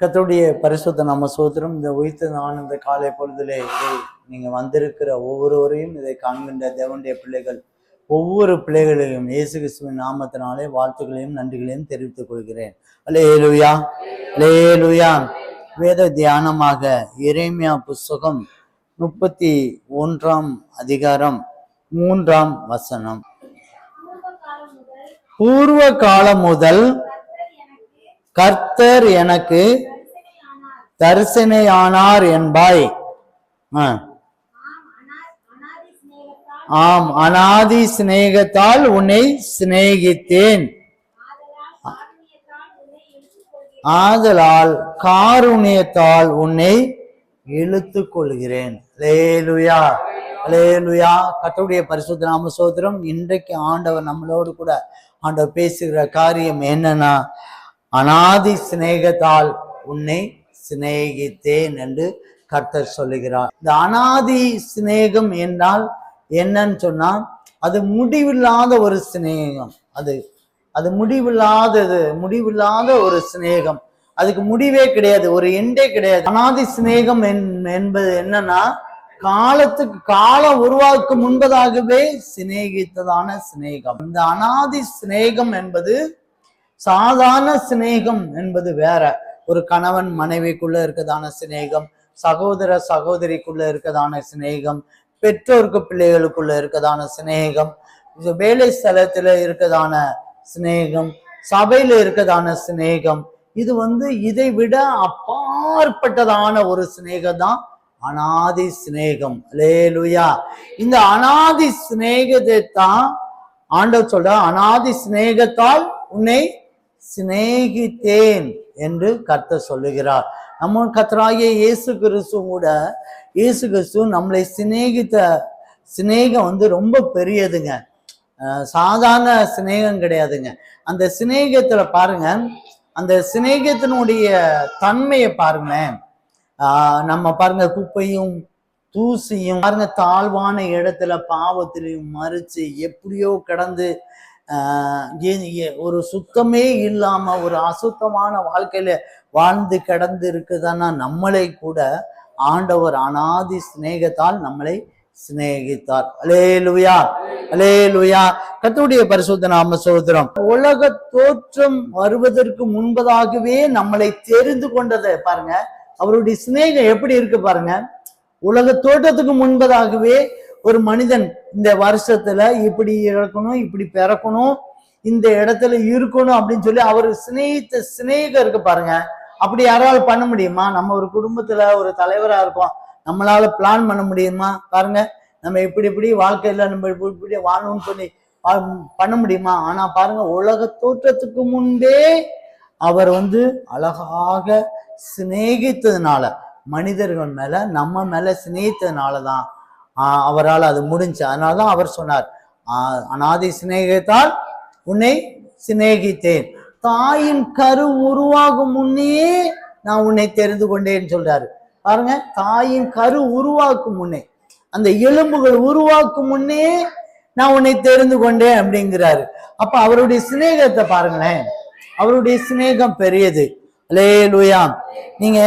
கர்த்தருடைய பரிசுத்த நாம ஸ்தோத்திரம். இந்த உயிர்த்த நான் இந்த காலை பொழுதிலே இதை நீங்க வந்திருக்கிற ஒவ்வொருவரையும் இதை காண்கின்ற தேவனுடைய பிள்ளைகள் ஒவ்வொரு பிள்ளைகளையும் இயேசு கிறிஸ்துவின் நாமத்தினாலே வாழ்த்துக்களையும் நன்றிகளையும் தெரிவித்துக் கொள்கிறேன். அல்லேலூயா, அல்லேலூயா. வேத தியானமாக எரேமியா புஸ்தகம் 31 அதிகாரம் 3 பூர்வ காலம் முதல் கர்த்தர் எனக்கு தரிசனையானார் என்பாய். ஆம், அநாதி சிநேகத்தால் உன்னை சிநேகித்தேன், ஆதலால் காருண்யத்தால் உன்னை இழுத்துக் கொள்கிறேன். அல்லேலூயா, அல்லேலூயா. கர்த்தருடைய பரிசுத்த நாம ஸ்தோத்திரம். இன்றைக்கு ஆண்டவர் நம்மளோடு கூட ஆண்டவர் பேசுகிற காரியம் என்னன்னா, அநாதி சிநேகத்தால் உன்னை சிநேகித்தேன் என்று கர்த்தர் சொல்லுகிறார். இந்த அநாதி சிநேகம் என்றால் என்னன்னு சொன்னா, அது முடிவில்லாத ஒரு சிநேகம். அது முடிவில்லாத ஒரு சிநேகம். அதுக்கு முடிவே கிடையாது, ஒரு எண்டே கிடையாது. அநாதி சிநேகம் என்பது என்னன்னா, காலம் உருவாக்கு முன்பதாகவே சிநேகித்ததான சிநேகம். இந்த அநாதி சிநேகம் என்பது சாதாரண சிநேகம் என்பது வேற. ஒரு கணவன் மனைவிக்குள்ள இருக்கதான சிநேகம், சகோதர சகோதரிக்குள்ள இருக்கதான சிநேகம், பெற்றோருக்கு பிள்ளைகளுக்குள்ள இருக்கதான சிநேகம், வேலை ஸ்தலத்துல இருக்கதான சிநேகம், சபையில இருக்கதான சிநேகம். இது இதை விட அப்பாற்பட்டதான ஒரு சிநேகம் தான் அநாதி சிநேகம். அல்லேலூயா. இந்த அநாதி சிநேகத்தை தான் ஆண்டவர் சொல்ற, அநாதி சிநேகத்தால் உன்னை சிநேகித்தேன் என்று கர்த்தர் சொல்லுகிறார். நம்ம கர்த்தராகிய இயேசு கிறிஸ்து நம்மளை சிநேகித்த சிநேகம் ரொம்ப பெரியதுங்க. சாதாரண சிநேகம் கிடையாதுங்க. அந்த சிநேகத்துல பாருங்க, அந்த சிநேகத்தினுடைய தன்மையை பாருங்களேன். நம்ம பாருங்க, குப்பையும் தூசியும் பாருங்க, தாழ்வான இடத்துல பாவத்திலையும் மறிச்சு எப்படியோ கிடந்து ஒரு சுத்தமே இல்லாம ஒரு அசுத்தமான வாழ்க்கையில வாழ்ந்து கிடந்து இருக்குதானா, நம்மளை கூட ஆண்டவர் அநாதி சிநேகத்தால் நம்மளை சிநேகித்தார். அல்லேலூயா, அல்லேலூயா. கர்த்தருடைய பரிசுத்த நாம ஸ்தோத்திரம். உலக தோற்றம் வருவதற்கு முன்பதாகவே நம்மளை தெரிந்து கொண்டதை பாருங்க. அவருடைய சிநேகம் எப்படி இருக்கு பாருங்க. உலக தோற்றத்துக்கு முன்பதாகவே ஒரு மனிதன் இந்த வருஷத்துல இப்படி இறக்கணும், இப்படி பிறக்கணும், இந்த இடத்துல இருக்கணும் அப்படின்னு சொல்லி அவர் சிநேகித்த சிநேகம் இருக்கு பாருங்க. அப்படி யாராலும் பண்ண முடியுமா? நம்ம ஒரு குடும்பத்துல ஒரு தலைவரா இருக்கோம், நம்மளால பிளான் பண்ண முடியுமா? பாருங்க, நம்ம இப்படி வாழ்க்கையில நம்ம இப்படி வாழணும்னு சொல்லி பண்ண முடியுமா? ஆனா பாருங்க, உலக தோற்றத்துக்கு முன்பே அவர் அழகாக சிநேகித்ததுனால, மனிதர்கள் மேல நம்ம மேல சிநேகித்ததுனாலதான் அவரால் அது முடிஞ்சு. அதனாலதான் அவர் சொன்னார், அநாதி சிநேகத்தால் உன்னை சிநேகித்தேன், தாயின் கரு உருவாகும் முன்னே நான் உன்னை தெரிந்து கொண்டேன்னு சொல்றாரு. பாருங்க, தாயின் கரு உருவாக்கும் முன்னே, அந்த எலும்புகள் உருவாக்கும் முன்னே நான் உன்னை தெரிந்து கொண்டேன் அப்படிங்கிறாரு. அப்ப அவருடைய சிநேகத்தை பாருங்களேன், அவருடைய சிநேகம் பெரியது. அல்லேலூயா. நீங்க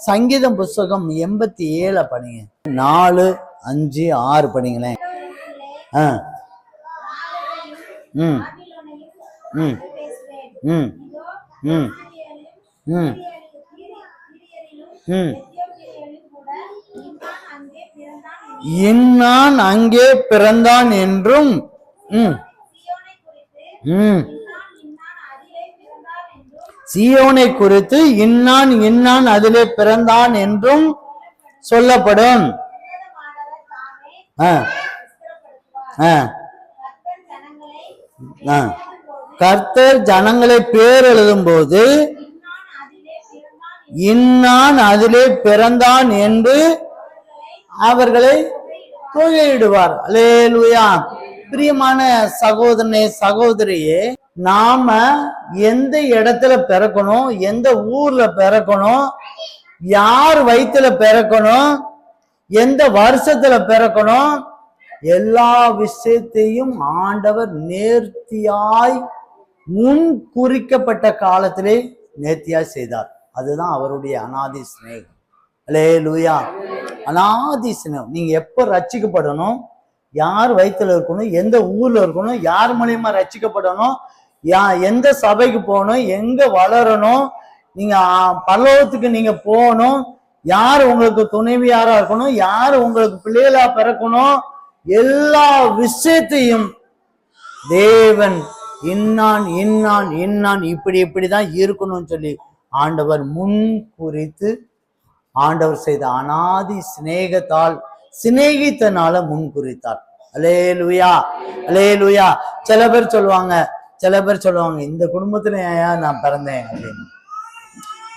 சங்கீதம் புஸ்தகம் 87 படிங்க, 4, 5, 6 படிங்களேன். இன்னான் அங்கே பிறந்தான் என்றும் சீயோனை குறித்து இன்னான் இன்னான் அதிலே பிறந்தான் என்றும் சொல்லப்படும். கர்த்தர் ஜனங்களை பேர் எழுதும் போது இன்னான் அதிலே பிறந்தான் என்று அவர்களை தொகையிடுவார். அல்லேலூயா. பிரியமான சகோதரனே, சகோதரியே, நாம எந்த இடத்துல பிறக்கணும், எந்த ஊர்ல பிறக்கணும், யார் வயிற்றுல பிறக்கணும், எந்த வருஷத்துல பிறக்கணும், எல்லா விஷயத்தையும் ஆண்டவர் நேர்த்தியாய் முன் குறிக்கப்பட்ட காலத்திலே நேர்த்தியாய் செய்தார். அதுதான் அவருடைய அனாதி சிநேகம். அல்லேலூயா. அனாதி சிநேகம். நீங்க எப்ப ரட்சிக்கப்படணும், யார் வயிற்றுல இருக்கணும், எந்த ஊர்ல இருக்கணும், யார் மூலியமா ரட்சிக்கப்படணும், எந்த சபைக்கு போகணும், எங்க வளரணும், நீங்க பரலோகத்துக்கு நீங்க போகணும், யார் உங்களுக்கு துணைவியாரா இருக்கணும், யார் உங்களுக்கு பிள்ளைகளா பிறக்கணும், எல்லா விஷயத்தையும் தேவன் இன்னான் இன்னான் இன்னான் இப்படிதான் இருக்கணும்னு சொல்லி ஆண்டவர் முன் குறித்து ஆண்டவர் செய்த அனாதி சிநேகத்தால் சிநேகித்தனால முன் குறித்தார். அல்லேலூயா, அல்லேலூயா. சில பேர் சொல்லுவாங்க இந்த குடும்பத்துல ஏன் நான் பிறந்தேன் அப்படின்னு,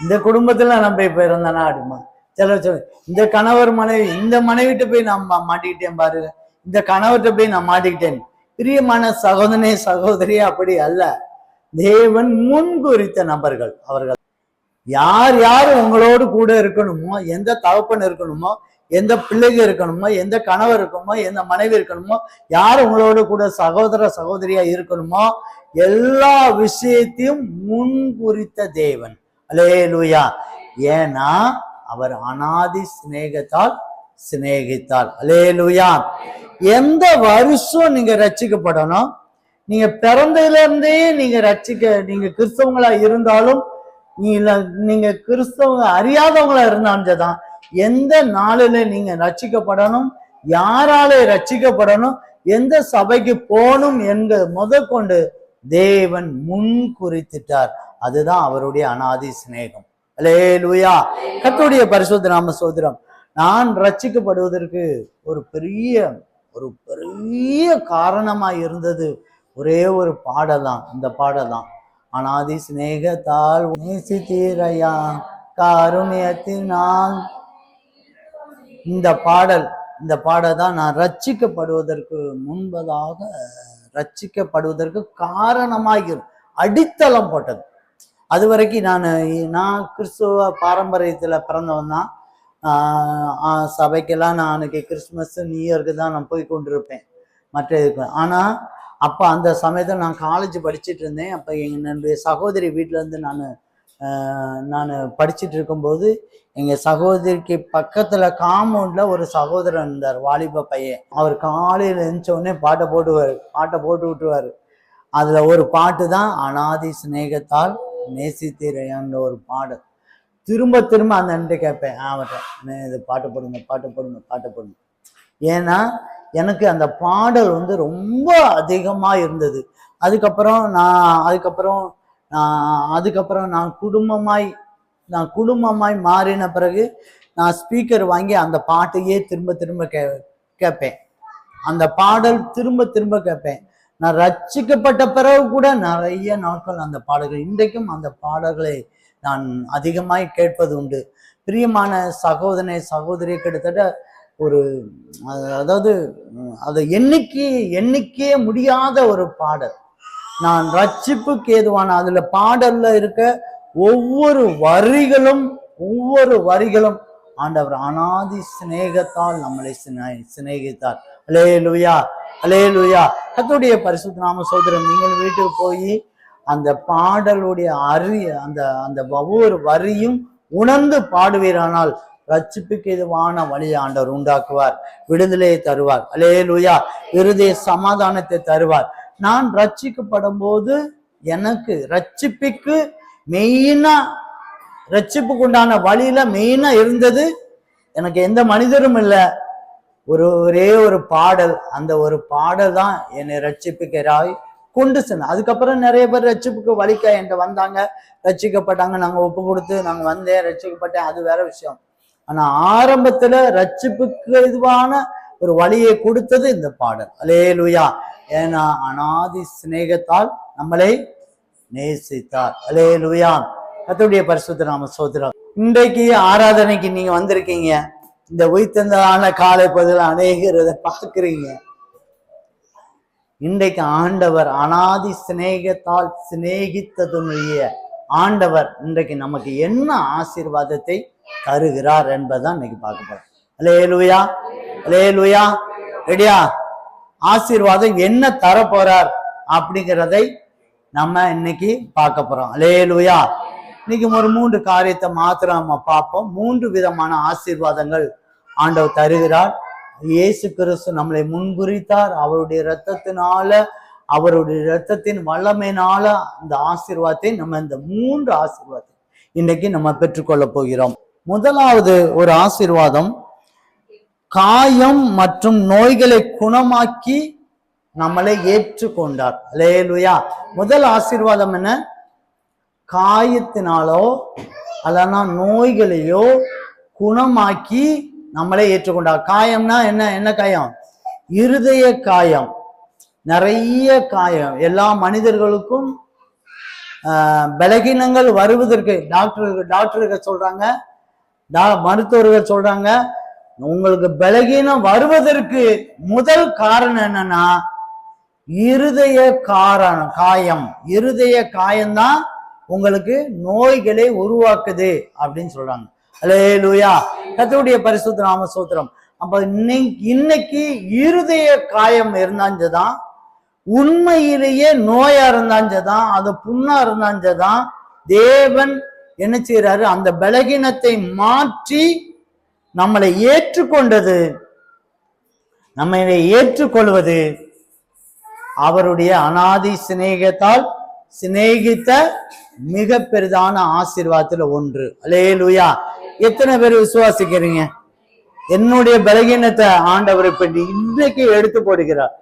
இந்த குடும்பத்துல நான் போய் பிறந்தேனா அப்படிமா. சிலர் இந்த கணவர் மனைவி, இந்த மனைவிட்ட போய் நான் மாட்டிக்கிட்டேன் பாரு, இந்த கணவர்கிட்ட போய் நான் மாட்டிக்கிட்டேன். பிரியமான சகோதரனே சகோதரியே, அப்படி அல்ல. தேவன் முன் குறித்த நபர்கள் அவர்கள். யார் யார் உங்களோடு கூட இருக்கணுமோ, எந்த தகப்பன் இருக்கணுமோ, எந்த பிள்ளைங்க இருக்கணுமோ, எந்த கணவர் இருக்கணுமோ, எந்த மனைவி இருக்கணுமோ, யார் உங்களோடு கூட சகோதர சகோதரியா இருக்கணுமோ, எல்லா விஷயத்தையும் முன் குறித்த தேவன். அல்லேலூயா. ஏன்னா அவர் அனாதி சிநேகத்தால் சிநேகித்தார். அல்லேலூயா. எந்த வருஷம் நீங்க ரட்சிக்கப்படணும், நீங்க பிறந்ததுல இருந்தே நீங்க கிறிஸ்தவங்களா இருந்தாலும், நீங்க கிறிஸ்தவங்க அறியாதவங்களா இருந்தாலும் எந்த நாளில நீங்க ரட்சிக்கப்படணும், யாரால ரட்சிக்கப்படணும், எந்த சபைக்கு போகணும் என்ற முதற்கொண்டு தேவன் முன் குறித்துட்டார். அதுதான் அவருடைய அனாதி சிநேகம். அல்லேலூயா. கர்த்தருடைய பரிசுத்த நாம ஸ்தோத்திரம். நான் ரட்சிக்கப்படுவதற்கு ஒரு பெரிய காரணமா இருந்தது ஒரே ஒரு பாடலாம். இந்த பாடலாம், அனாதி சிநேகத்தால் நேசித்தீரையா காருண்யத்தினால். இந்த பாடல் தான் நான் ரட்சிக்கப்படுவதற்கு முன்பதாக ரட்சிக்கப்படுவதற்கு காரணமாக அடித்தளம் போட்டது. அது வரைக்கும் நான் கிறிஸ்துவ பாரம்பரியத்துல பிறந்தவன் தான். சபைக்கெல்லாம் நான் அன்னைக்கு கிறிஸ்துமஸ் நியூ இயருக்கு தான் நான் போய் கொண்டிருப்பேன் மற்ற இதுக்கு. ஆனா அப்ப அந்த சமயத்தில் நான் காலேஜ் படிச்சுட்டு இருந்தேன். அப்ப என்னுடைய சகோதரி வீட்டுல இருந்து நான் படிச்சுட்டு இருக்கும்போது, எங்க சகோதரிக்கு பக்கத்துல காம்பவுண்ட்ல ஒரு சகோதரன் இருந்தார், வாலிப பையன். அவர் காலையில எழுந்த உடனே பாட்டை போட்டு விட்டுருவாரு. அதுல ஒரு பாட்டு தான் அனாதி சிநேகத்தால் நேசித்தீரையான்ற ஒரு பாடல். திரும்ப அந்த அன்றை கேட்பேன், அவர்கிட்ட இது பாட்டு போடுங்க. ஏன்னா எனக்கு அந்த பாடல் ரொம்ப அதிகமா இருந்தது. அதுக்கப்புறம் நான் குடும்பமாய் மாறின பிறகு நான் ஸ்பீக்கர் வாங்கி அந்த பாட்டையே திரும்ப கேட்பேன். அந்த பாடல் திரும்ப கேட்பேன். நான் ரட்சிக்கப்பட்ட பிறகு கூட நிறைய நாட்கள் அந்த பாடல்கள், இன்றைக்கும் அந்த பாடல்களை நான் அதிகமாய் கேட்பது உண்டு. பிரியமான சகோதரனை சகோதரி, கிட்டத்தட்ட அது எண்ணிக்கையே முடியாத ஒரு பாடல். நான் ரட்சிப்புக்கு ஏதுவான அதுல பாடல்ல இருக்க ஒவ்வொரு வரிகளும் ஆண்டவர் அனாதி சிநேகத்தால் நம்மளை சிநேகித்தார். அல்லேலூயா, அல்லேலூயா. கர்த்தருடைய பரிசுத்த நாம சோதரன், நீங்கள் வீட்டுக்கு போய் அந்த பாடலுடைய அந்த ஒவ்வொரு வரியும் உணர்ந்து பாடுவீரானால் ரட்சிப்புக்கு எதுவான வழியை ஆண்டவர் உண்டாக்குவார், விடுதலையை தருவார். அல்லேலூயா. இருதய சமாதானத்தை தருவார். நான் ரட்சிக்கப்படும் போது எனக்கு ரட்சிப்புக்கு ரட்சிப்புக்கு உண்டான வழியில மெயினா இருந்தது, எனக்கு எந்த மனிதரும் இல்லை, ஒரே ஒரு பாடல். அந்த ஒரு பாடல் தான் என்னை ரட்சிப்புக்கிறாய் கொண்டு சென்ன. அதுக்கப்புறம் நிறைய பேர் ரட்சிப்புக்கு வலிக்க என்கிட்ட வந்தாங்க, ரட்சிக்கப்பட்டாங்க, நாங்க ஒப்பு கொடுத்து நாங்க வந்தேன், ரட்சிக்கப்பட்டேன், அது வேற விஷயம். ஆனா ஆரம்பத்துல ரட்சிப்புக்கு இதுவான ஒரு வழியை கொடுத்தது இந்த பாடல். அல்லேலூயா. ஏன்னா அனாதி சிநேகத்தால் நம்மளை நேசித்தார். அல்லேலூயா. கர்த்தருடைய பரிசுத்த நாம ஸ்தோத்திரம். இன்றைக்கு ஆராதனைக்கு நீங்க வந்திருக்கீங்க. இந்த உயிர்த்தெழுந்ததான காலை பதில் அநேகர் இதை பார்க்கிறீங்க. இன்றைக்கு ஆண்டவர் அனாதி சிநேகத்தால் சிநேகித்ததுடைய ஆண்டவர் இன்றைக்கு நமக்கு என்ன ஆசீர்வாதத்தை தருகிறார் என்பதுதான் இன்னைக்கு பார்க்க போறோம். அல்லேலூயா, அல்லேலூயா. ரெடியா? ஆசீர்வாதம் என்ன தர போறார் அப்படிங்கிறதை நம்ம இன்னைக்கு பார்க்க போறோம். அல்லேலூயா. இன்னைக்கு ஒரு 3 காரியத்தை மாத்திரம் நம்ம பார்ப்போம். 3 விதமான ஆசீர்வாதங்கள் ஆண்டவர் தருகிறார். இயேசு கிறிஸ்து நம்மளை முன்குறித்தார். அவருடைய இரத்தத்தினால, அவருடைய இரத்தத்தின் வல்லமையினால இந்த ஆசீர்வாதத்தை நம்ம இந்த 3 ஆசீர்வாதத்தை இன்னைக்கு நம்ம பெற்றுக்கொள்ள போகிறோம். முதலாவது ஒரு ஆசீர்வாதம், காயம் மற்றும் நோய்களை குணமாக்கி நம்மளை ஏற்றுக்கொண்டார். அல்லேலூயா. முதல் ஆசீர்வாதம் என்ன? காயத்தினாலோ அல்லனா நோய்களையோ குணமாக்கி நம்மளை ஏற்றுக்கொண்டார். காயம்னா என்ன? என்ன காயம்? இருதய காயம். நிறைய காயம். எல்லா மனிதர்களுக்கும் பலகீனங்கள் வருவதற்கு டாக்டர்கள் சொல்றாங்க, மருத்துவர்கள் சொல்றாங்க, உங்களுக்கு பலகீனம் வருவதற்கு முதல் காரணம் என்னன்னா இருதய காயம். இருதய காயம்தான் உங்களுக்கு நோய்களை உருவாக்குது அப்படின்னு சொல்றாங்க. அல்லேலூயா. கர்த்தருடைய பரிசுத்த நாம ஸ்தோத்திரம். அப்ப இன்னைக்கு இருதய காயம் இருந்தாஞ்சதான், உண்மையிலேயே நோயா இருந்தாஞ்சதான், அது புண்ணா இருந்தாஞ்சதான் தேவன் என்ன செய்யறாரு? அந்த பலகீனத்தை மாற்றி நம்மளை ஏற்றுக்கொண்டது, நம்மை ஏற்றுக்கொள்வது அவருடைய அநாதி சிநேகத்தால் சிநேகித்த மிக பெரிதான ஆசீர்வாதத்துல ஒன்று. அல்லேலூயா. எத்தனை பேர் விசுவாசிக்கிறீங்க? என்னுடைய பலகீனத்தை ஆண்டவர் இப்ப இன்றைக்கு எடுத்து போடுகிறார்.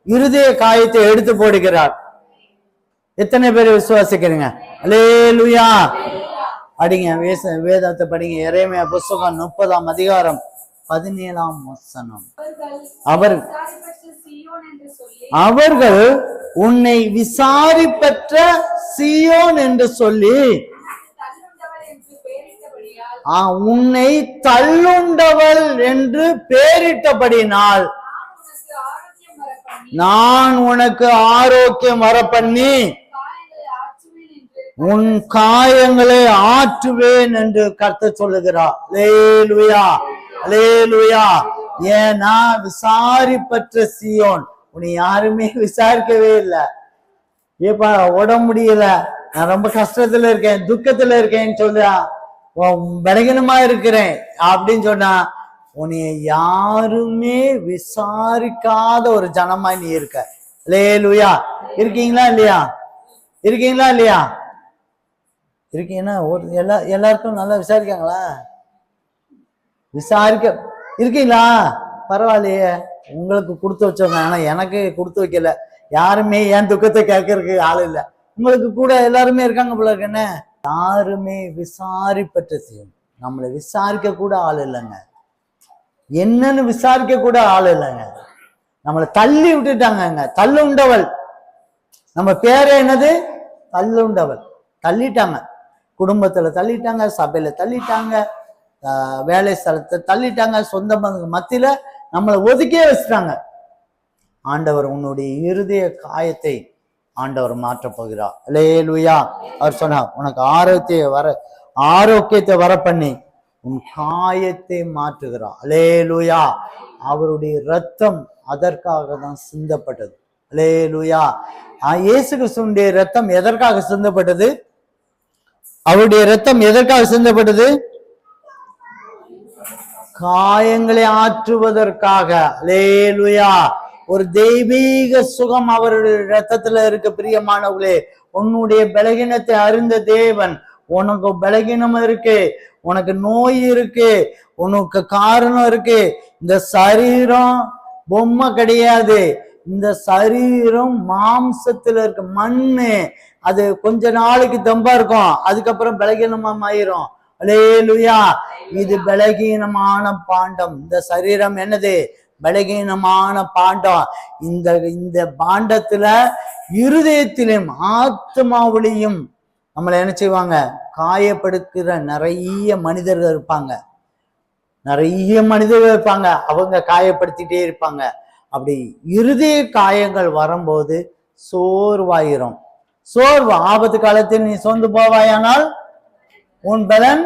இருதய காயத்தை எடுத்து போடுகிறார். எத்தனை பேர் விசுவாசிக்கிறீங்க? அல்லேலூயா. படிங்க, வேதத்தை படிங்க. எரேமியா புத்தகம் 30ஆம் அதிகாரம் 17ஆம் வசனம். அவர்கள் உன்னை விசாரிப்பற்ற சீயோன் என்று சொல்லி உன்னை தள்ளுண்டவள் என்று பெயரிட்டபடினால் நான் உனக்கு ஆரோக்கியம் வர பண்ணி உன் காயங்களை ஆற்றுவேன் என்று கர்த்தர் சொல்லுகிறார். அல்லேலூயா. அல்லேலூயா. ஏன்னா விசாரிப்பற்ற சீயோன். உன்னை யாருமே விசாரிக்கவே இல்லை. ஏப்பா உடம்பு முடியல, நான் ரொம்ப கஷ்டத்துல இருக்கேன், துக்கத்துல இருக்கேன்னு சொல்ல, பலகீனமா இருக்கிறேன் அப்படின்னு சொன்னா, உன்னை யாருமே விசாரிக்காத ஒரு ஜனமா நீ இருக்க. அல்லேலூயா. இருக்கீங்களா இல்லையா? இருக்கீங்களா இல்லையா? இருக்கீங்கன்னா எல்லாருக்கும் நல்லா விசாரிக்காங்களா? விசாரிக்க இருக்கீங்களா? பரவாயில்லையே, உங்களுக்கு கொடுத்து வச்சவங்க. ஆனா எனக்கு கொடுத்து வைக்கல. யாருமே என் துக்கத்தை கேட்கறதுக்கு ஆள் இல்லை. உங்களுக்கு கூட எல்லாருமே இருக்காங்க போல இருக்கு. என்ன? யாருமே விசாரிப்பற்ற செய்யும். நம்மளை விசாரிக்க கூட ஆள் இல்லைங்க. என்னன்னு விசாரிக்க கூட ஆள் இல்லைங்க. நம்மளை தள்ளி விட்டுட்டாங்க. தள்ளுண்டவள். நம்ம பேரே என்னது? தள்ளுண்டவள். தள்ளிட்டாங்க. குடும்பத்துல தள்ளிட்டாங்க, சபையில தள்ளிட்டாங்க, வேலை ஸ்தலத்தை தள்ளிட்டாங்க, சொந்த மத்தியில நம்மளை ஒதுக்கியே வச்சுட்டாங்க. ஆண்டவர் உன்னுடைய இருதய காயத்தை ஆண்டவர் மாற்றப் போகிறார். அல்லேலூயா. அவர் சொன்னார், உனக்கு ஆரோக்கியத்தை வர பண்ணி உன் காயத்தை மாற்றுகிறார். அல்லேலூயா. அவருடைய இரத்தம் அதற்காக தான் சிந்தப்பட்டது. அல்லேலூயா. இயேசு கிறிஸ்துவினுடைய இரத்தம் எதற்காக சிந்தப்பட்டது? அவருடைய இரத்தம் எதற்காக சிந்தப்பட்டது? காயங்களை ஆற்றுவதற்காக. அல்லேலூயா. ஒரு தெய்வீக சுகம் அவருடைய இரத்தத்துல இருக்கு. பிரியமானவர்களே, உன்னுடைய பலகீனத்தை அறிந்த தேவன், உனக்கு பலகீனம் இருக்கு, உனக்கு நோய் இருக்கு, உனக்கு காரணம் இருக்கு. இந்த சரீரம் பொம்மை கிடையாது. இந்த சரீரம் மாம்சத்துல இருக்கு, மண்ணு. அது கொஞ்ச நாளைக்கு தெம்பா இருக்கும், அதுக்கப்புறம் பலகீனமா ஆயிரும். அல்லேலூயா. இது பலகீனமான பாண்டம். இந்த சரீரம் என்னது? பலகீனமான பாண்டம். இந்த பாண்டத்துல இருதயத்திலும் ஆத்மாவிலையும் நம்மளை என்ன செய்வாங்க? காயப்படுத்துகிற நிறைய மனிதர்கள் இருப்பாங்க. நிறைய மனிதர்கள் இருப்பாங்க. அவங்க காயப்படுத்திட்டே இருப்பாங்க. அப்படி இருதய காயங்கள் வரும்போது சோர்வாயிரும். சோர்வு ஆபத்து காலத்தில் நீ சோர்ந்து போவாயானால் உன் பலன்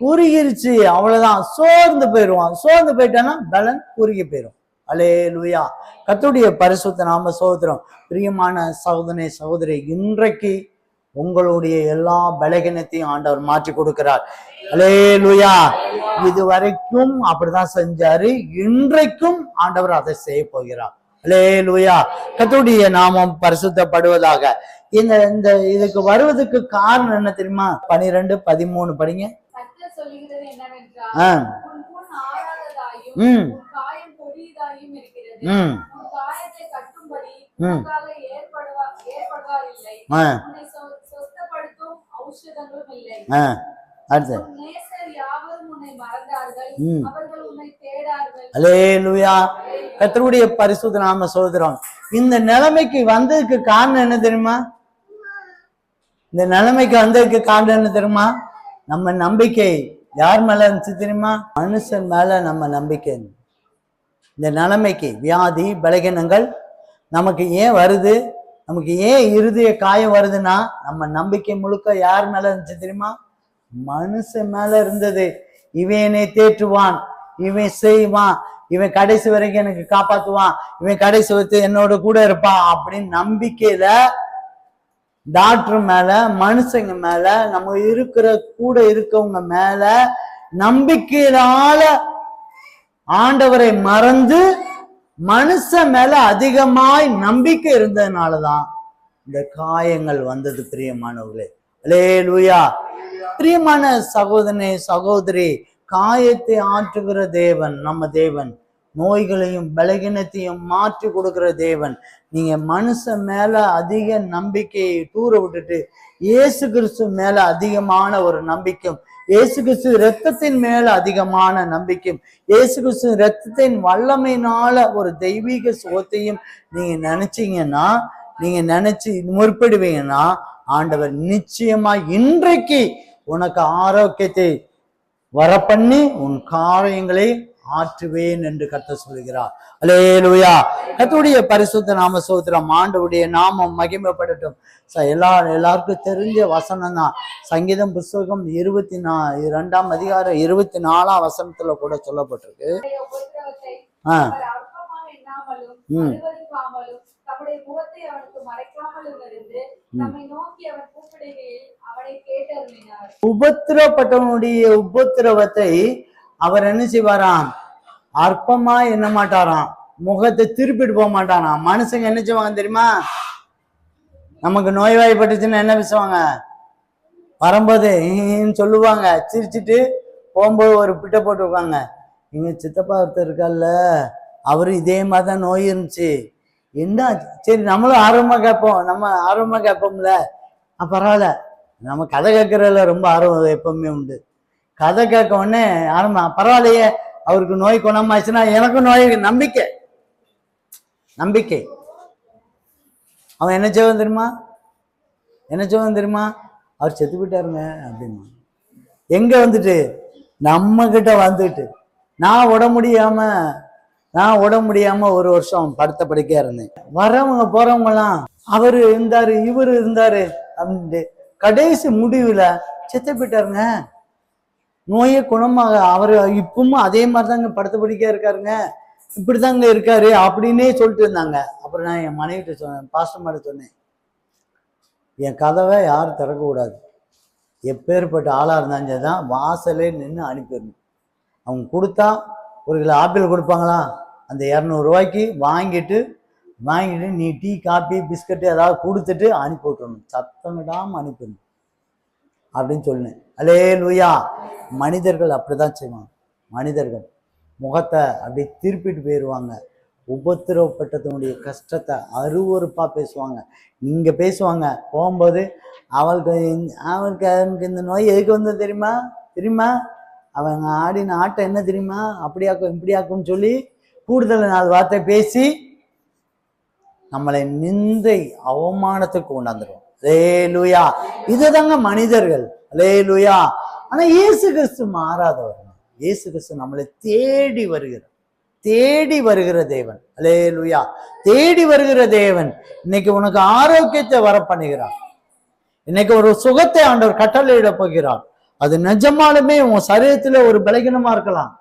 குறுகிருச்சு, அவ்வளவுதான். சோர்ந்து போயிடுவான். சோர்ந்து போயிட்டானா பலன் குறுகி போயிடும். அல்லேலூயா. கர்த்தருடைய பரிசுத்த நாம ஸ்தோத்திரம். பிரியமான சகோதரனே, சகோதரி, இன்றைக்கு உங்களுடைய எல்லா பலகீனத்தையும் ஆண்டவர் மாற்றி கொடுக்கிறார். அல்லேலூயா. இது வரைக்கும் அப்படிதான் செஞ்சாரு, இன்றைக்கும் ஆண்டவர் அதை செய்ய போகிறார். அல்லேலூயா. கர்த்தருடைய நாமம் பரிசுத்தப்படுவதாக. இந்த இதுக்கு வருவதற்கு காரணம் என்ன தெரியுமா? 12:13 படிங்க. அல்லேலூயா. கர்த்தருடைய பரிசுத்த நாம சோதரம். இந்த நிலைமைக்கு வந்ததுக்கு காரணம் என்ன தெரியுமா? இந்த நிலைமைக்கு வந்ததுக்கு காரணம் என்ன தெரியுமா? நம்ம நம்பிக்கை யார் மேல இருந்துச்சு தெரியுமா? மனுஷன் மேல நம்ம நம்பிக்கை. இந்த நிலைமைக்கு வியாதி பலகீனங்கள் நமக்கு ஏன் வருது, நமக்கு ஏன் இருதய காயம் வருதுன்னா நம்ம நம்பிக்கை முழுக்க யார் மேல இருந்துச்சு தெரியுமா? மனுஷன் மேல இருந்தது. இவன் என்னை தேற்றுவான், இவன் செய்வான், இவன் கடைசி வரைக்கும் எனக்கு காப்பாத்துவான், இவன் கடைசி வரைக்கும் என்னோட கூட இருப்பான் அப்படின்னு நம்பிக்கையில டாக்டர் மேல, மனுஷங்க மேல, நம்ம இருக்கிற கூட இருக்கவங்க மேல நம்பிக்கையினால ஆண்டவரை மறந்து மனுஷன் மேல அதிகமாய் நம்பிக்கை இருந்ததுனாலதான் இந்த காயங்கள் வந்தது. பிரியமானவர்களே, அல்லேலூயா. பிரியமான சகோதரனே சகோதரி, காயத்தை ஆற்றுகிற தேவன் நம்ம தேவன். நோய்களையும் பலகீனத்தையும் மாற்றி கொடுக்கிற தேவன். நீங்க மனுஷன் மேல அதிக நம்பிக்கையை தூர விட்டுட்டு இயேசு கிறிஸ்து மேல அதிகமான ஒரு நம்பிக்கையும், இயேசு கிறிஸ்து இரத்தத்தின் மேல அதிகமான நம்பிக்கையும், இயேசு கிறிஸ்து இரத்தத்தின் வல்லமையினால ஒரு தெய்வீக சுகத்தையும் நீங்க நினைச்சீங்கன்னா, நீங்க நினைச்சு முற்படுவீங்கன்னா ஆண்டவர் நிச்சயமா இன்றைக்கு உனக்கு ஆரோக்கியத்தை வரப்பண்ணி உன் காரியங்களை ஆற்றுவேன் என்று கர்த்தர் சொல்கிறார். அல்லேலூயா. கர்த்தருடைய பரிசுத்த நாம ஸ்தோத்திரம். ஆண்டவருடைய நாமம் மகிமைப்படட்டும். எல்லாருக்கும் தெரிஞ்ச வசனம் தான். சங்கீதம் புஸ்தகம் 22ஆம் அதிகாரம் 24ஆம் வசனத்துல கூட சொல்லப்பட்டிருக்கு. உபத்திரப்பட்டவனுடைய உபத்திரவத்தை அவர் என்ன செய்வாராம்? அற்பமா எண்ண மாட்டாராம், முகத்தை திருப்பிட்டு போக மாட்டாராம். மனுஷங்க என்ன செய்வாங்க தெரியுமா? நமக்கு நோய்வாய்ப்பட்டுச்சுன்னு என்ன பேசுவாங்க? வரும்போது சொல்லுவாங்க, சிரிச்சுட்டு போகும்போது ஒரு பிட்டை போட்டு வைப்பாங்க. எங்க சித்தப்பா ஒருத்தர் இருக்கல்ல, அவரு இதே மாதிரிதான் நோய் இருந்துச்சு, என்ன சரி நம்மளும் ஆர்வமா கேட்போம், நம்ம ஆர்வமா கேட்போம்ல, பரவாயில்ல, நம்ம கதை கேட்கறதுல ரொம்ப ஆர்வம் எப்பவுமே உண்டு. கதை கேட்க உடனே ஆரம்பா பரவாயில்லையே, அவருக்கு நோய் குணமாச்சுன்னா எனக்கும் நோய். நம்பிக்கை நம்பிக்கை. அவன் என்ன செய்வான் தெரியுமா? என்ன செய்வான் தெரியுமா? அவர் செத்து போயிட்டாருங்க அப்படின்னா. எங்க வந்துட்டு? நம்ம கிட்ட வந்துட்டு. நான் உட முடியாம ஒரு வருஷம் படுத்த படுக்கையா இருந்தேன். வரவங்க போறவங்கலாம் அவரு இருந்தாரு இவரு இருந்தாரு அப்படின்ட்டு கடைசி முடிவுல செத்து போயிட்டாருங்க, நோயே குணமாக அவரு இப்பவும் அதே மாதிரிதாங்க படுத்த படுக்கையா இருக்காருங்க, இப்படிதாங்க இருக்காரு அப்படின்னே சொல்லிட்டு இருந்தாங்க. அப்புறம் நான் என் மனைவிட்ட சொன்னேன், பாஸ்டர் மாதிரி சொன்னேன், என் கதவை யாரும் திறக்கக்கூடாது, எப்பேற்பட்ட ஆளா இருந்தாங்க தான் வாசலே நின்று அனுப்பிடணும். அவங்க கொடுத்தா ஒரு கிலோ ஆப்பிள் கொடுப்பாங்களா, அந்த 200 ரூபாய்க்கு வாங்கிட்டு நீ டீ காப்பி பிஸ்கட்டு ஏதாவது கொடுத்துட்டு அனுப்பி விட்டுறணும், சத்தம் விடாமல் அனுப்பிடணும் அப்படின்னு சொன்னேன். அல்லேலூயா. மனிதர்கள் அப்படிதான் செய்வாங்க. மனிதர்கள் முகத்தை அப்படி திருப்பிட்டு போயிடுவாங்க. உபத்திரவப்பட்டதனுடைய கஷ்டத்தை அருவருப்பா பேசுவாங்க. இங்க பேசுவாங்க போகும்போது, அவனுக்கு இந்த நோய் எதுக்கு வந்தது தெரியுமா, அவங்க ஆடின ஆட்டம் என்ன தெரியுமா, அப்படியாக்கும் இப்படியாக்கும்னு சொல்லி கூடுதல் 4 வார்த்தை பேசி நம்மளை நிந்தை அவமானத்துக்கு கொண்டாந்துடும். அல்லேலூயா. இதுதாங்க மனிதர்கள். அல்லேலூயா. ஆனா இயேசு கிறிஸ்து மாறாதவர். இயேசு கிறிஸ்து நம்மளை தேடி வருகிற தேவன். அல்லேலூயா. தேடி வருகிற தேவன் இன்னைக்கு உனக்கு ஆரோக்கியத்தை வர பண்ணுகிறார். இன்னைக்கு ஒரு சுகத்தை ஆண்டவர் கட்டளையிட போகிறார். அது நிஜமாலுமே உன் சரீரத்துல ஒரு பலகீனமா இருக்கலாம்,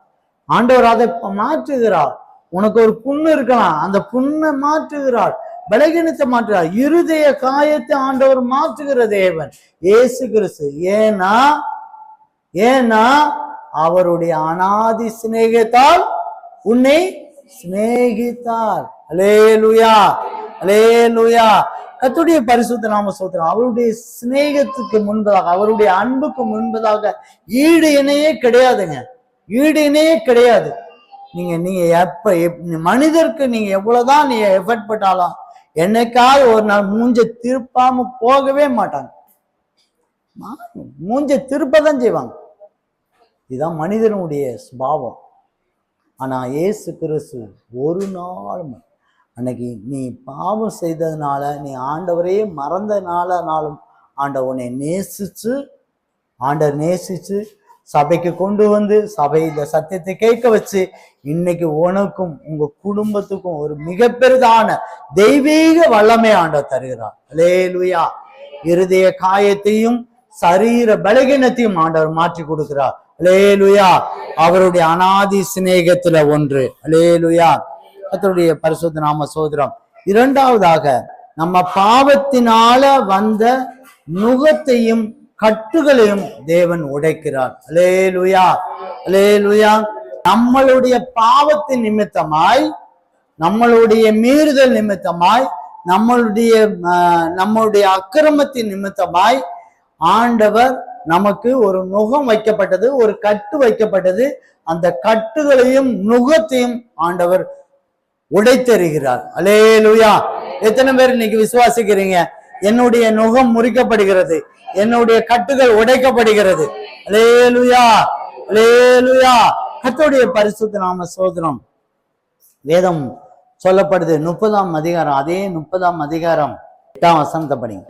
ஆண்டவர் அதை மாற்றுகிறார். உனக்கு ஒரு புண்ணு இருக்கலாம், அந்த புண்ணை மாற்றுகிறார். பலகீனத்தை மாற்றுகிறார். இருதய காயத்தை ஆண்டவர் மாற்றுகிற தேவன் இயேசு கிறிஸ்து. ஏன்னா அவருடைய அநாதி சிநேகத்தால் உன்னை சிநேகித்தார். அல்லேலூயா, அல்லேலூயா. கர்த்தருடைய பரிசுத்த நாம ஸ்தோத்திரம். அவருடைய சிநேகத்துக்கு முன்பதாக, அவருடைய அன்புக்கு முன்பதாக ஈடு இணையே கிடையாதுங்க. ஈடு இணையே கிடையாது. நீங்க மனிதருக்கு நீங்க எவ்வளவுதான் நீங்க எஃபர்ட் பட்டாலும் என்னைக்காவது ஒரு நாள் மூஞ்ச திருப்பாம போகவே மாட்டாங்க. மூஞ்ச திருப்பதான் செய்வாங்க. இதுதான் மனிதனுடைய சுபாவம். ஆனா இயேசு கிறிஸ்து ஒரு நாளும் அன்னைக்கு நீ பாவம் செய்ததுனால, நீ ஆண்டவரையே மறந்தனாலும் ஆண்டவர் உன்னை நேசிச்சு சபைக்கு கொண்டு வந்து சபையில சத்தியத்தை கேட்க வச்சு இன்னைக்கு உனக்கும் உங்க குடும்பத்துக்கும் ஒரு மிகப்பெரிதான தெய்வீக வல்லமை ஆண்டவர் தருகிறார். அல்லேலூயா. இருதய காயத்தையும் சரீர பலகீனத்தையும் ஆண்டவர் மாற்றி கொடுக்கிறார். அல்லேலூயா. அவருடைய அநாதி சிநேகத்துல ஒன்று. அல்லேலூயா. கர்த்தருடைய பரிசுத்த நாம ஸ்தோத்திரம். இரண்டாவதாக, நம்ம பாவத்தினால வந்த நுகத்தையும் கட்டுகளையும் தேவன் உடைக்கிறார். அல்லேலூயா, அல்லேலூயா. நம்மளுடைய பாவத்தின் நிமித்தமாய், நம்மளுடைய மீறுதல் நிமித்தமாய், நம்மளுடைய அக்கிரமத்தின் நிமித்தமாய் ஆண்டவர் நமக்கு ஒரு நுகம் வைக்கப்பட்டது, ஒரு கட்டு வைக்கப்பட்டது. அந்த கட்டுகளையும் நுகத்தையும் ஆண்டவர் உடைத்தெறிகிறார். அல்லேலூயா. எத்தனை பேர் இன்னைக்கு விசுவாசிக்கிறீங்க? என்னுடைய நுகம் முறிக்கப்படுகிறது, என்னுடைய கட்டுகள் உடைக்கப்படுகிறது. அல்லேலூயா, அல்லேலூயா. கர்த்தருடைய பரிசுத்த நாம ஸ்தோத்திரம். வேதம் சொல்லப்படுது 30ஆம் அதிகாரம், அதே 30ஆம் அதிகாரம் 8ஆம் வசனத்தை படிங்க.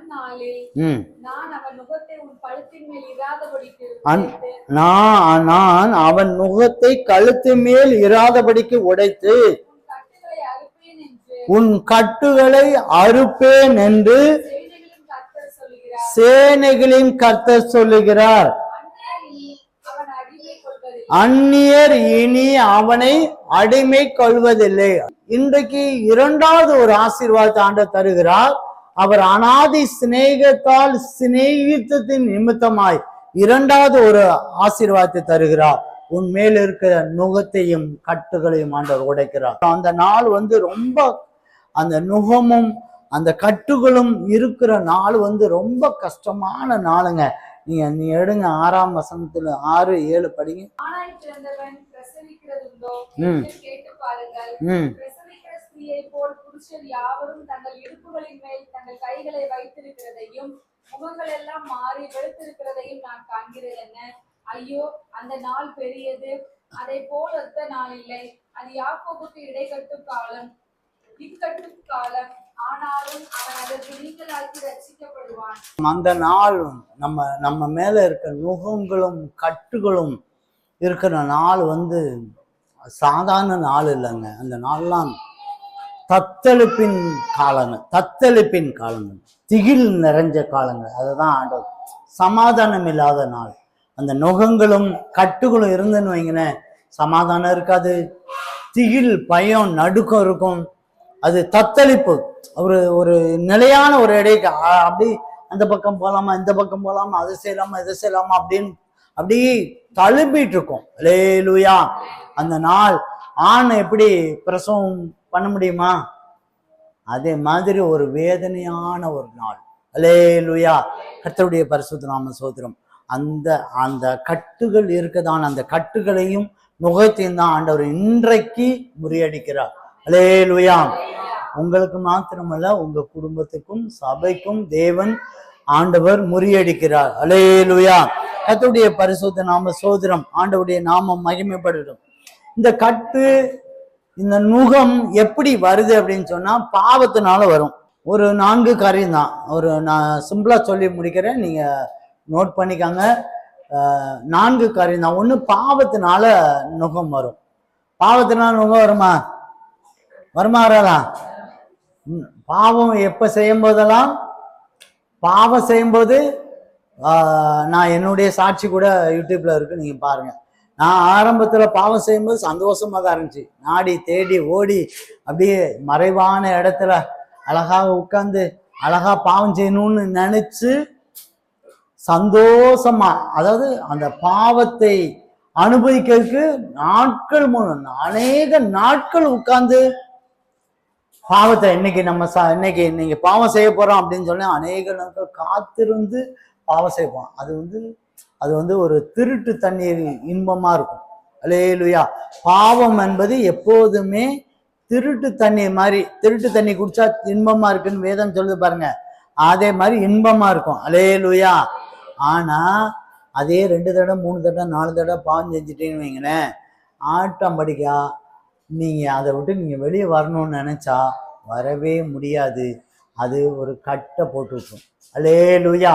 நான் அவன் நுகத்தை கழுத்து மேல் இராதபடிக்கு உடைத்து உன் கட்டுகளை அறுப்பேன் என்று சேனைகளின் கர்த்தர் சொல்லுகிறார். அந்நியர் இனி அவனை அடிமை கொள்வதில்லை. இன்றைக்கு இரண்டாவது ஒரு ஆசீர்வாதத்தை ஆண்டவர் தருகிறார். அவர் அநாதி சிநேகத்தால் சிநேகித்தத்தின் நிமித்தமாய் இரண்டாவது ஒரு ஆசீர்வாதத்தை தருகிறார். உன் மேல் இருக்கிற நுகத்தையும் கட்டுகளையும் ஆண்டவர் உடைக்கிறார். அந்த நாள் ரொம்ப அந்த நுகமும் அந்த கட்டுகளும் இருக்கிற நாள் ரொம்ப கஷ்டமான நாளுங்க. நீ எடுங்க 6ஆம் வசனத்துல 6, 7 படிங்க. முகங்கள் எல்லாம் மாறி வெளுத்திருக்கிறதையும் நான் காண்கிறேன். என்ன ஐயோ, அந்த நாள் பெரியது, அதை போல் ஒத்த நாள் இல்லை. அது யாக்கோபுக்கு இடைக்கட்டு காலம், இக்கட்டு காலம். ஆனாலும் அவன் அதற்கு நீங்களாக்கி ரட்சிக்கப்படுவான். அந்த நாள் நம்ம மேல இருக்க நுகங்களும் கட்டுகளும் இருக்கிற நாள் சாதாரண நாள் இல்லைங்க. அந்த நாள்லாம் தத்தளிப்பின் காலங்கள், திகில் நிறைஞ்ச காலங்கள். அதுதான் ஆண்டவர். சமாதானம் இல்லாத நாள். அந்த நுகங்களும் கட்டுகளும் இருந்துன்னு வைங்களேன், சமாதானம் இருக்காது, திகில், பயம், நடுக்கம் இருக்கும். அது தத்தளிப்பு. ஒரு நிலையான ஒரு இடைக்கு அப்படி அந்த பக்கம் போகலாமா, இந்த பக்கம் போகலாமா, அது செய்யலாமா, இதை செய்யலாமா அப்படின்னு அப்படி தழும்பிட்டு இருக்கும். அல்லேலூயா. அந்த நாள் ஆண் எப்படி பிரசவம் பண்ண முடியுமா? அதே மாதிரி ஒரு வேதனையான ஒரு நாள். அல்லேலூயா. கர்த்தருடைய பரிசுத்த நாம ஸ்தோத்திரம். அந்த கட்டுகள் இருக்கதான அந்த கட்டுகளையும் நுகத்தையும் தான் ஆண்டவர் இன்றைக்கு முறியடிக்கிறார். அல்லேலூயா. உங்களுக்கு மாத்திரமல்ல, உங்க குடும்பத்துக்கும் சபைக்கும் தேவன் ஆண்டவர் முறியடிக்கிறார். அல்லேலூயா. கர்த்தருடைய பரிசுத்த நாம ஸ்தோத்திரம். ஆண்டவருடைய நாமம் மகிமைப்படட்டும். இந்த கட்டு, இந்த நுகம் எப்படி வருது அப்படின்னு சொன்னா பாவத்தினால வரும். ஒரு 4 காரியம் தான். நான் சிம்பிளா சொல்லி முடிக்கிறேன், நீங்க நோட் பண்ணிக்காங்க. 4 காரியம் தான். ஒண்ணு, பாவத்தினால நுகம் வரும். பாவத்தினால நுகம் வராதா? பாவம் எப்ப செய்யும் போதெல்லாம், பாவம் செய்யும்போது நான் என்னுடைய சாட்சி கூட யூடியூப்ல இருக்கு, நீங்க பாருங்க. நான் ஆரம்பத்துல பாவம் செய்யும்போது சந்தோஷமா தான் இருந்துச்சு. நாடி தேடி ஓடி அப்படியே மறைவான இடத்துல அழகா உட்கார்ந்து அழகா பாவம் செய்யணும்னு நினைச்சு சந்தோஷமா, அதாவது அந்த பாவத்தை அனுபவிக்கிறதுக்கு நாட்கள் அநேக நாட்கள் உட்கார்ந்து பாவத்தை இன்னைக்கு நம்ம இன்னைக்கு பாவம் செய்ய போறோம் அப்படின்னு சொல்லி அநேக நாட்கள் காத்திருந்து பாவம் செய்வோம். அது வந்து ஒரு திருட்டு தண்ணீர் இன்பமா இருக்கும். அல்லேலூயா. பாவம் என்பது எப்போதுமே திருட்டு தண்ணீர் மாதிரி. திருட்டு தண்ணி குடிச்சா இன்பமா இருக்குன்னு வேதம் சொல்லுது பாருங்க, அதே மாதிரி இன்பமா இருக்கும். அல்லேலூயா. ஆனா அதே 2 தடவை 3 தடவை 4 தடவை பாவம் செஞ்சுட்டேன்னு வைங்களேன், ஆட்டோமேட்டிக்கா நீங்க அதை விட்டு நீங்க வெளியே வரணும்னு நினைச்சா வரவே முடியாது. அது ஒரு கட்டை போட்டு விட்டுரும். அல்லேலூயா.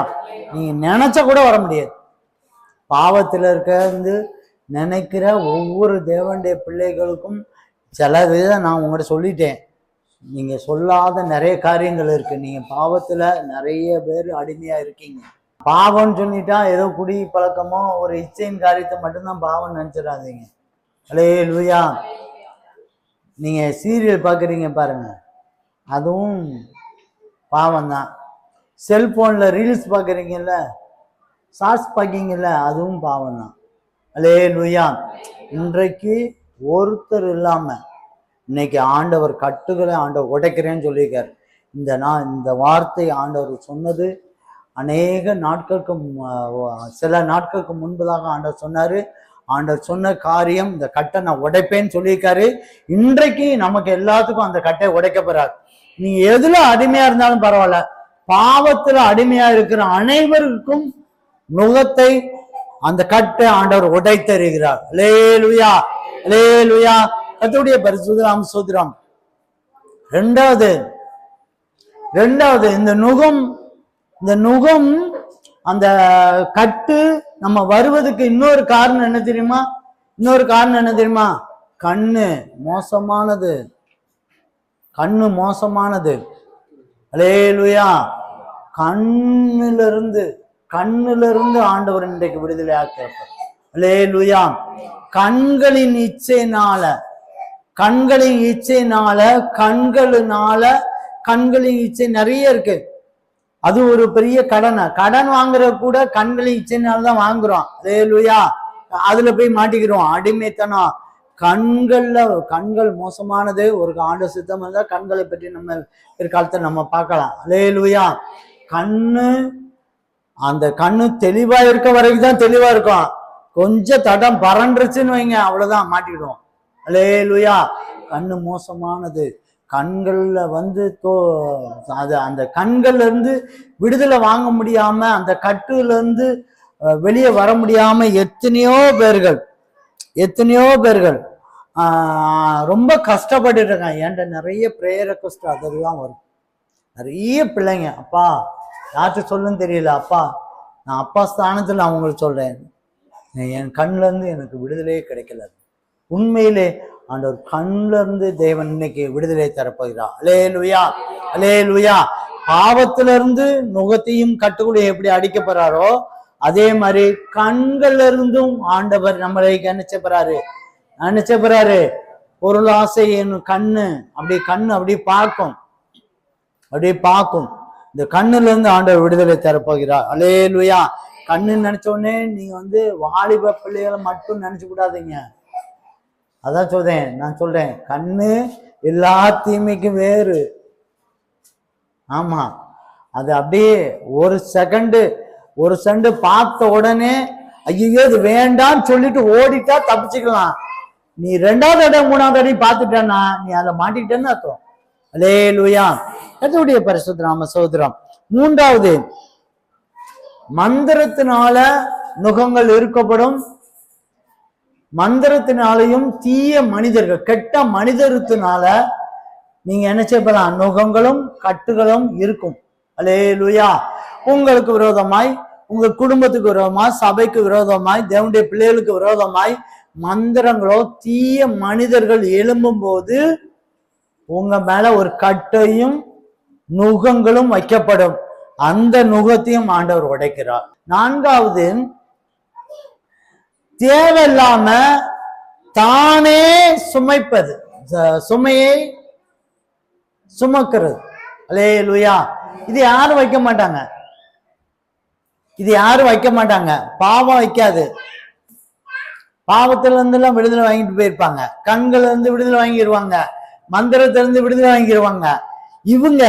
நீங்க நினைச்சா கூட வர முடியாது. பாவத்தில் இருக்க நினைக்கிற ஒவ்வொரு தேவனுடைய பிள்ளைகளுக்கும் சில விதம் நான் உங்கள்கிட்ட சொல்லிட்டேன். நீங்க சொல்லாத நிறைய காரியங்கள் இருக்கு. நீங்க பாவத்துல நிறைய பேர் அடிமையா இருக்கீங்க. பாவம்னு சொல்லிட்டா ஏதோ குடி பழக்கமோ ஒரு இச்சையின் காரியத்தை மட்டும்தான் பாவம் நினைச்சிடாதீங்க. அல்லேலூயா. நீங்க சீரியல் பார்க்குறீங்க பாருங்க, அதுவும் பாவம் தான். செல்போன்ல ரீல்ஸ் பார்க்குறீங்கல்ல, ஷார்ட்ஸ் பார்க்கீங்கல்ல, அதுவும் பாவம் தான். அல்லேலூயா. இன்றைக்கு ஒருத்தர் இல்லாம இன்னைக்கு ஆண்டவர் கட்டுகளை ஆண்டவர் உடைக்கிறேன்னு சொல்லியிருக்கார். இந்த வார்த்தை ஆண்டவர் சொன்னது அநேக நாட்களுக்கு சில நாட்களுக்கு முன்பதாக ஆண்டவர் சொன்னாரு. ஆண்டவர் சொன்ன காரியம், இந்த கட்டை நான் உடைப்பேன்னு சொல்லியிருக்காரு. இன்றைக்கு நமக்கு எல்லாத்துக்கும் அந்த கட்டை உடைக்கப்படுறாரு. நீங்க எதுல அடிமையா இருந்தாலும் பரவாயில்ல, பாவத்துல அடிமையா இருக்கிற அனைவருக்கும் நுகத்தை அந்த கட்டை ஆண்டவர் உடைத்தருகிறார். அல்லேலூயா. அல்லேலூயா. கர்த்தருடைய பரிசுத்தம் ஸ்தோத்திரம். ரெண்டாவது இந்த நுகம் அந்த கட்டு நம்ம வருவதுக்கு இன்னொரு காரணம் என்ன தெரியுமா? கண்ணு மோசமானது. அல்லேலூயா. கண்ணிலிருந்து ஆண்டவர் இன்றைக்கு விடுதலை ஆக்கிறார். அல்லேலூயா. கண்களின் இச்சை நிறைய இருக்கு. அது ஒரு பெரிய கடன் வாங்குற கூட கண்களின் இச்சைனால்தான் வாங்குறோம். அல்லேலூயா. அதுல போய் மாட்டிக்கிறோம். அடிமைத்தனம். கண்கள் மோசமானது. ஒரு ஆண்டு சித்தம் இருந்தா கண்களை பற்றி நம்ம பிற்காலத்தை நம்ம பார்க்கலாம். அல்லேலூயா. அந்த கண்ணு தெளிவா இருக்க வரைக்கும் தான் தெளிவா இருக்கும். கொஞ்சம் தடம் பறண்டுருச்சுன்னு வைங்க, அவ்வளவுதான், மாட்டிக்கிடுவோம். அல்லேலூயா. கண்ணு மோசமானது. கண்கள்ல அந்த கண்கள்ல இருந்து விடுதலை வாங்க முடியாம, அந்த கட்டுல இருந்து வெளியே வர முடியாம எத்தனையோ பேர்கள் ரொம்ப கஷ்டப்பட்டு இருக்காங்க. என்கிட்ட நிறைய ப்ரேயர் ரெக்வஸ்ட் அதெல்லாம் வரும். நிறைய பிள்ளைங்க, அப்பா யார்கிட்ட சொல்லுன்னு தெரியல, அப்பா நான் அப்பா ஸ்தானத்தில் நான் உங்களுக்கு சொல்றேன், என் கண்ணுல இருந்து எனக்கு விடுதலையே கிடைக்கல. உண்மையிலே ஆண்டவர் கண்ணுல இருந்து தேவன் இன்னைக்கு விடுதலை தரப்போகிறார். அல்லேலூயா. அல்லேலூயா. பாவத்துல இருந்து நுகத்தையும் கட்டுக்குள்ளையும் எப்படி அடிக்கப்படுறாரோ அதே மாதிரி கண்கள்ல இருந்தும் ஆண்டவர் நம்மளை நினைச்சப்படுறாரு. பொருள் ஆசை கண்ணு அப்படி பார்க்கும். இந்த கண்ணுல இருந்து ஆண்டவர் விடுதலை தரப்போகிறார். அல்லேலூயா. கண்ணுன்னு நினைச்ச உடனே நீங்க வாலிப பிள்ளைகளை மட்டும் நினைச்சு கூடாதீங்க. அதான் நான் சொல்றேன், கண்ணு எல்லா தீமைக்கும் வேறு. ஆமா, அது அப்படியே ஒரு செகண்ட் பார்த்த உடனே ஐயோ இது வேண்டான்னு சொல்லிட்டு ஓடிட்டா தப்பிச்சுக்கலாம். நீ 2வது இடம் 3வது இடம் பார்த்துட்டேன்னா நீ அதை மாட்டிக்கிட்டேன்னு அர்த்தம். அல்லேலூயா. கர்த்தருடைய பரிசுத்த நாம ஸ்தோத்திரம். 3வது, மந்திரத்தினால நுகங்கள் இருக்கப்படும். மந்திரத்தினாலையும் தீய மனிதர்கள், கெட்ட மனிதத்தினால நீங்க என்ன செய்யலாம், நுகங்களும் கட்டுகளும் இருக்கும். அல்லேலூயா. உங்களுக்கு விரோதமாய், உங்க குடும்பத்துக்கு விரோதமாய், சபைக்கு விரோதமாய், தேவனுடைய பிள்ளைகளுக்கு விரோதமாய் மந்திரங்களோ தீய மனிதர்கள் எழும்பும் போது உங்க மேல ஒரு கட்டையும் நுகங்களும் வைக்கப்படும். அந்த நுகத்தையும் ஆண்டவர் உடைக்கிறார். 4வது, தேவையில்லாம தானே சுமையை சுமக்கிறது. அல்லேலூயா. இது யாரும் வைக்க மாட்டாங்க, இது யாரும் வைக்க மாட்டாங்க. பாவம் வைக்காது. பாவத்துல இருந்து எல்லாம் விடுதலை வாங்கிட்டு போயிருப்பாங்க. கண்கள்ல இருந்து விடுதலை வாங்கிடுவாங்க, மந்திரத்துல இருந்து விடுதலை வாங்கிடுவாங்க. இவங்க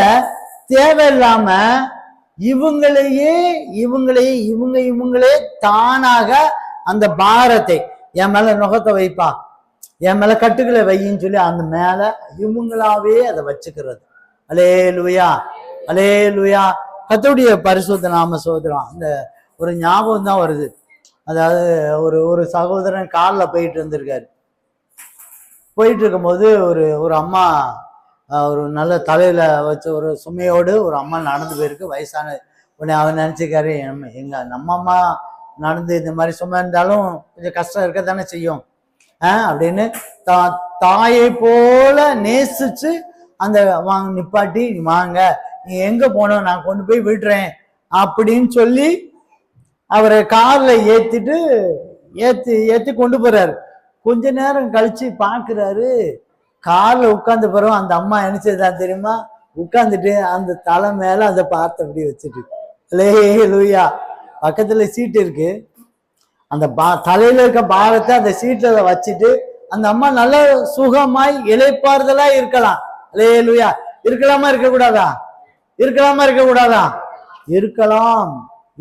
தேவையில்லாம இவங்களே தானாக அந்த பாரத்தை, என் மேல நுகத்தை வைப்பா, என் மேல கட்டுக்களை வையின்னு சொல்லி அந்த மேல இவங்களாவே அதை வச்சுக்கிறது. அல்லேலூயா, அல்லேலூயா. கர்த்தருடைய பரிசுத்த நாம சோதரம். அந்த ஒரு ஞாபகம் தான் வருது. அதாவது ஒரு சகோதரன் காலில் போயிட்டு இருந்திருக்காரு. போயிட்டு இருக்கும்போது ஒரு அம்மா ஒரு நல்ல தலையில வச்ச ஒரு சுமையோடு ஒரு அம்மா நடந்து போயிருக்கு, வயசான. உடனே அவர் நினைச்சுக்காரு, நம்ம அம்மா நடந்து இந்த மாதிரி சுமை இருந்தாலும் கொஞ்சம் கஷ்டம் இருக்க தானே செய்யும் அப்படின்னு தாயை போல நேசிச்சு அந்த நிப்பாட்டி, வாங்க நீ எங்க போனோம், நான் கொண்டு போய் விடுறேன் அப்படின்னு சொல்லி அவரை கார்ல ஏத்தி கொண்டு போறாரு. கொஞ்ச நேரம் கழிச்சு பாக்குறாரு, கார்ல உட்கார்ந்து போறோம். அந்த அம்மா நினைச்சதுதான் தெரியுமா, உட்கார்ந்துட்டு அந்த தலை மேல அந்த பாரத்தை அப்படி வச்சுட்டு, அல்லேலூயா. பக்கத்துல சீட்டு இருக்கு, அந்த தலையில இருக்க பாரத்தை அந்த சீட்ல வச்சுட்டு அந்த அம்மா நல்ல சுகமாய் இளைப்பாறுதலா இருக்கலாம். அல்லேலூயா. இருக்கலாமா இருக்க கூடாதா? இருக்கலாமா இருக்க கூடாதா?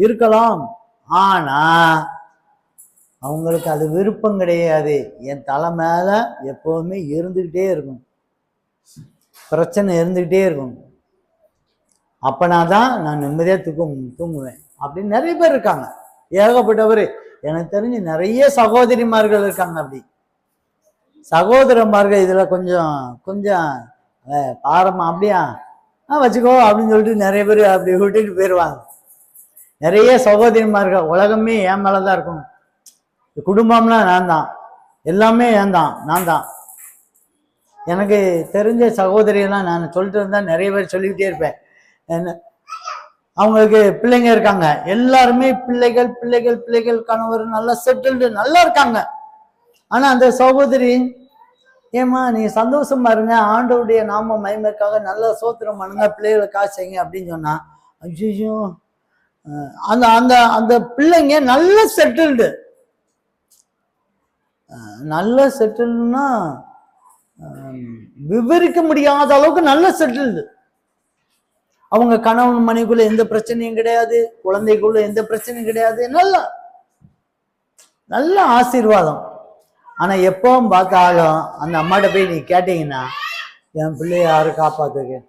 இருக்கலாம். ஆனா அவங்களுக்கு அது விருப்பம் கிடையாது. என் தலை மேல எப்பவுமே இருந்துகிட்டே இருக்கும், பிரச்சனை இருந்துகிட்டே இருக்கும், அப்பனாதான் நான் நிம்மதியா தூங்குவேன் அப்படின்னு நிறைய பேர் இருக்காங்க. ஏகப்பட்டவர். எனக்கு தெரிஞ்சு நிறைய சகோதரிமார்கள் இருக்காங்க. அப்படி சகோதரமார்கள் இதுல கொஞ்சம் பாரமா அப்படியா வச்சுக்கோ அப்படின்னு சொல்லிட்டு நிறைய பேர் அப்படி விட்டுட்டு போயிடுவாங்க. நிறைய சகோதரிமார்கள், உலகமே என் மேலதான் இருக்கணும், குடும்பம்லாம் நான் தான், எல்லாமே நான் தான். எனக்கு தெரிஞ்ச சகோதரியெல்லாம் நான் சொல்லிட்டு இருந்தா நிறைய பேர் சொல்லிக்கிட்டே இருப்பேன். அவங்களுக்கு பிள்ளைங்க இருக்காங்க, எல்லாருமே பிள்ளைகள் கணவர் நல்லா செட்டில்டு நல்லா இருக்காங்க. ஆனா அந்த சகோதரி, ஏமா நீங்க சந்தோஷமா இருங்க, ஆண்டவருடைய நாம மகிமைக்காக நல்ல சோத்திரம் பண்ணுங்க, பிள்ளைகளை காசைங்க அப்படின்னு சொன்னா, ஐயோ அந்த அந்த அந்த பிள்ளைங்க நல்ல செட்டில்டுனா விவரிக்க முடியாத அளவுக்கு நல்ல செட்டில்டு. அவங்க கணவன் மனைவிக்குள்ள எந்த பிரச்சனையும் கிடையாது, குழந்தைக்குள்ள எந்த பிரச்சனையும் கிடையாது, நல்ல ஆசீர்வாதம். ஆனா எப்பவும் பார்த்தாலும் அந்த அம்மாட்ட போய் நீ கேட்டீங்கன்னா, என் பிள்ளைய யாரும் காப்பாத்துக்கு,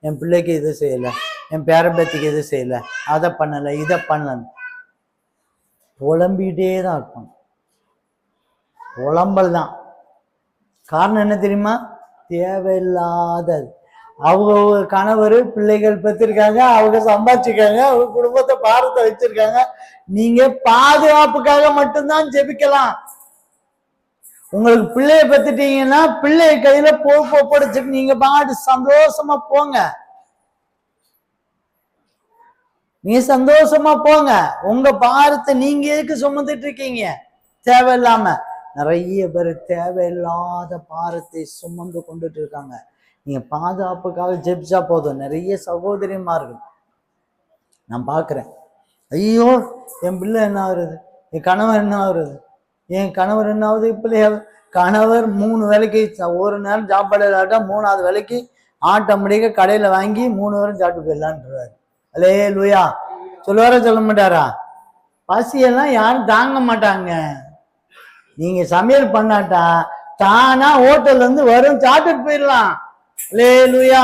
என் பிள்ளைக்கு இது செய்யல, என் பேரம்பேத்திக்கு இது செய்யல, அதை பண்ணல, இதை பண்ணல, புலம்பிக்கிட்டே தான் இருப்பாங்க. புலம்பல் தான். காரணம் என்ன தெரியுமா? தேவையில்லாதது. அவங்க கணவர் பிள்ளைகள் பெற்றிருக்காங்க, அவங்க சம்பாதிச்சிருக்காங்க, அவங்க குடும்பத்தை பாரத்தை வச்சிருக்காங்க. நீங்க பாதுகாப்புக்காக மட்டும்தான் ஜெபிக்கலாம். உங்களுக்கு பிள்ளைய பெற்றுட்டீங்கன்னா பிள்ளைய கையில பொறுப்பை ஒப்படைச்சிட்டு நீங்க பாட்டு சந்தோஷமா போங்க. நீங்க சந்தோஷமா போங்க. உங்க பாரத்தை நீங்க எதுக்கு சுமந்துட்டு இருக்கீங்க? தேவையில்லாம நிறைய பேர் தேவையில்லாத பாரத்தை சுமந்து கொண்டுட்டு இருக்காங்க. நீங்க பாதுகாப்புக்காக ஜெபிச்சா போதும். நிறைய சகோதரிமார்கள் நான் பாக்குறேன், ஐயோ என் பிள்ளை என்ன ஆகுறது, என் கணவர் என்ன ஆகுறது, என் கணவர் என்ன ஆகுது. பிள்ளைய கணவர் 3 வேலைக்கு, ஒரு நேரம் சாப்பாடு இல்லாட்டா 3ஆவது வேலைக்கு ஆட்டோமேட்டிக்கா கடையில வாங்கி 3 நேரம் சாப்பிட்டு போயிடலான்றாரு. அல்லேலூயா. சொல்லுவாரா சொல்ல மாட்டாரா? பசியெல்லாம் யாரும் தாங்க மாட்டாங்க. நீங்க சமையல் பண்ணாட்டா தானா ஹோட்டல்ல இருந்து வரும், சாப்பிட்டுட்டு போயிடலாம். அல்லேலூயா.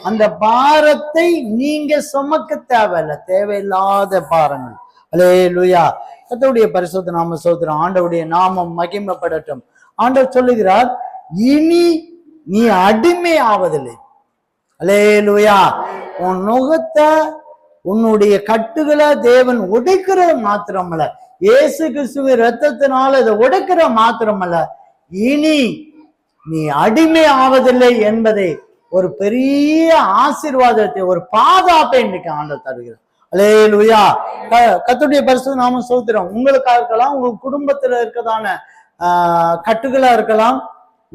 அந்த பாரத்தை நீங்க சுமக்க தேவையில்லை, தேவையில்லாத பாரங்கள். அல்லேலூயா. கர்த்தருடைய பரிசுத்த நாம ஸ்தோத்திரம். ஆண்டவருடைய நாமம் மகிமைப்படட்டும். ஆண்டவர் சொல்லுகிறார், இனி நீ அடிமை ஆவதில்லை. அல்லேலூயா. உன் நுகத்தை, உன்னுடைய கட்டுகளை தேவன் உடைக்கிறது மாத்திரமல்ல, இயேசு கிறிஸ்துவின் இரத்தத்தினால இதை உடைக்கிற மாத்திரமல்ல, இனி நீ அடிமை ஆவதில்லை என்பதை ஒரு பெரிய ஆசீர்வாதத்தை, ஒரு பாதுகாப்பை இன்னைக்கு ஆண்டவர் தருகிறார். அல்லேலூயா. கர்த்தருடைய பரிசுத்த நாமம் ஸ்தோத்திரம். உங்களுக்கா இருக்கலாம், உங்க குடும்பத்துல இருக்கதான கட்டுகளா இருக்கலாம்,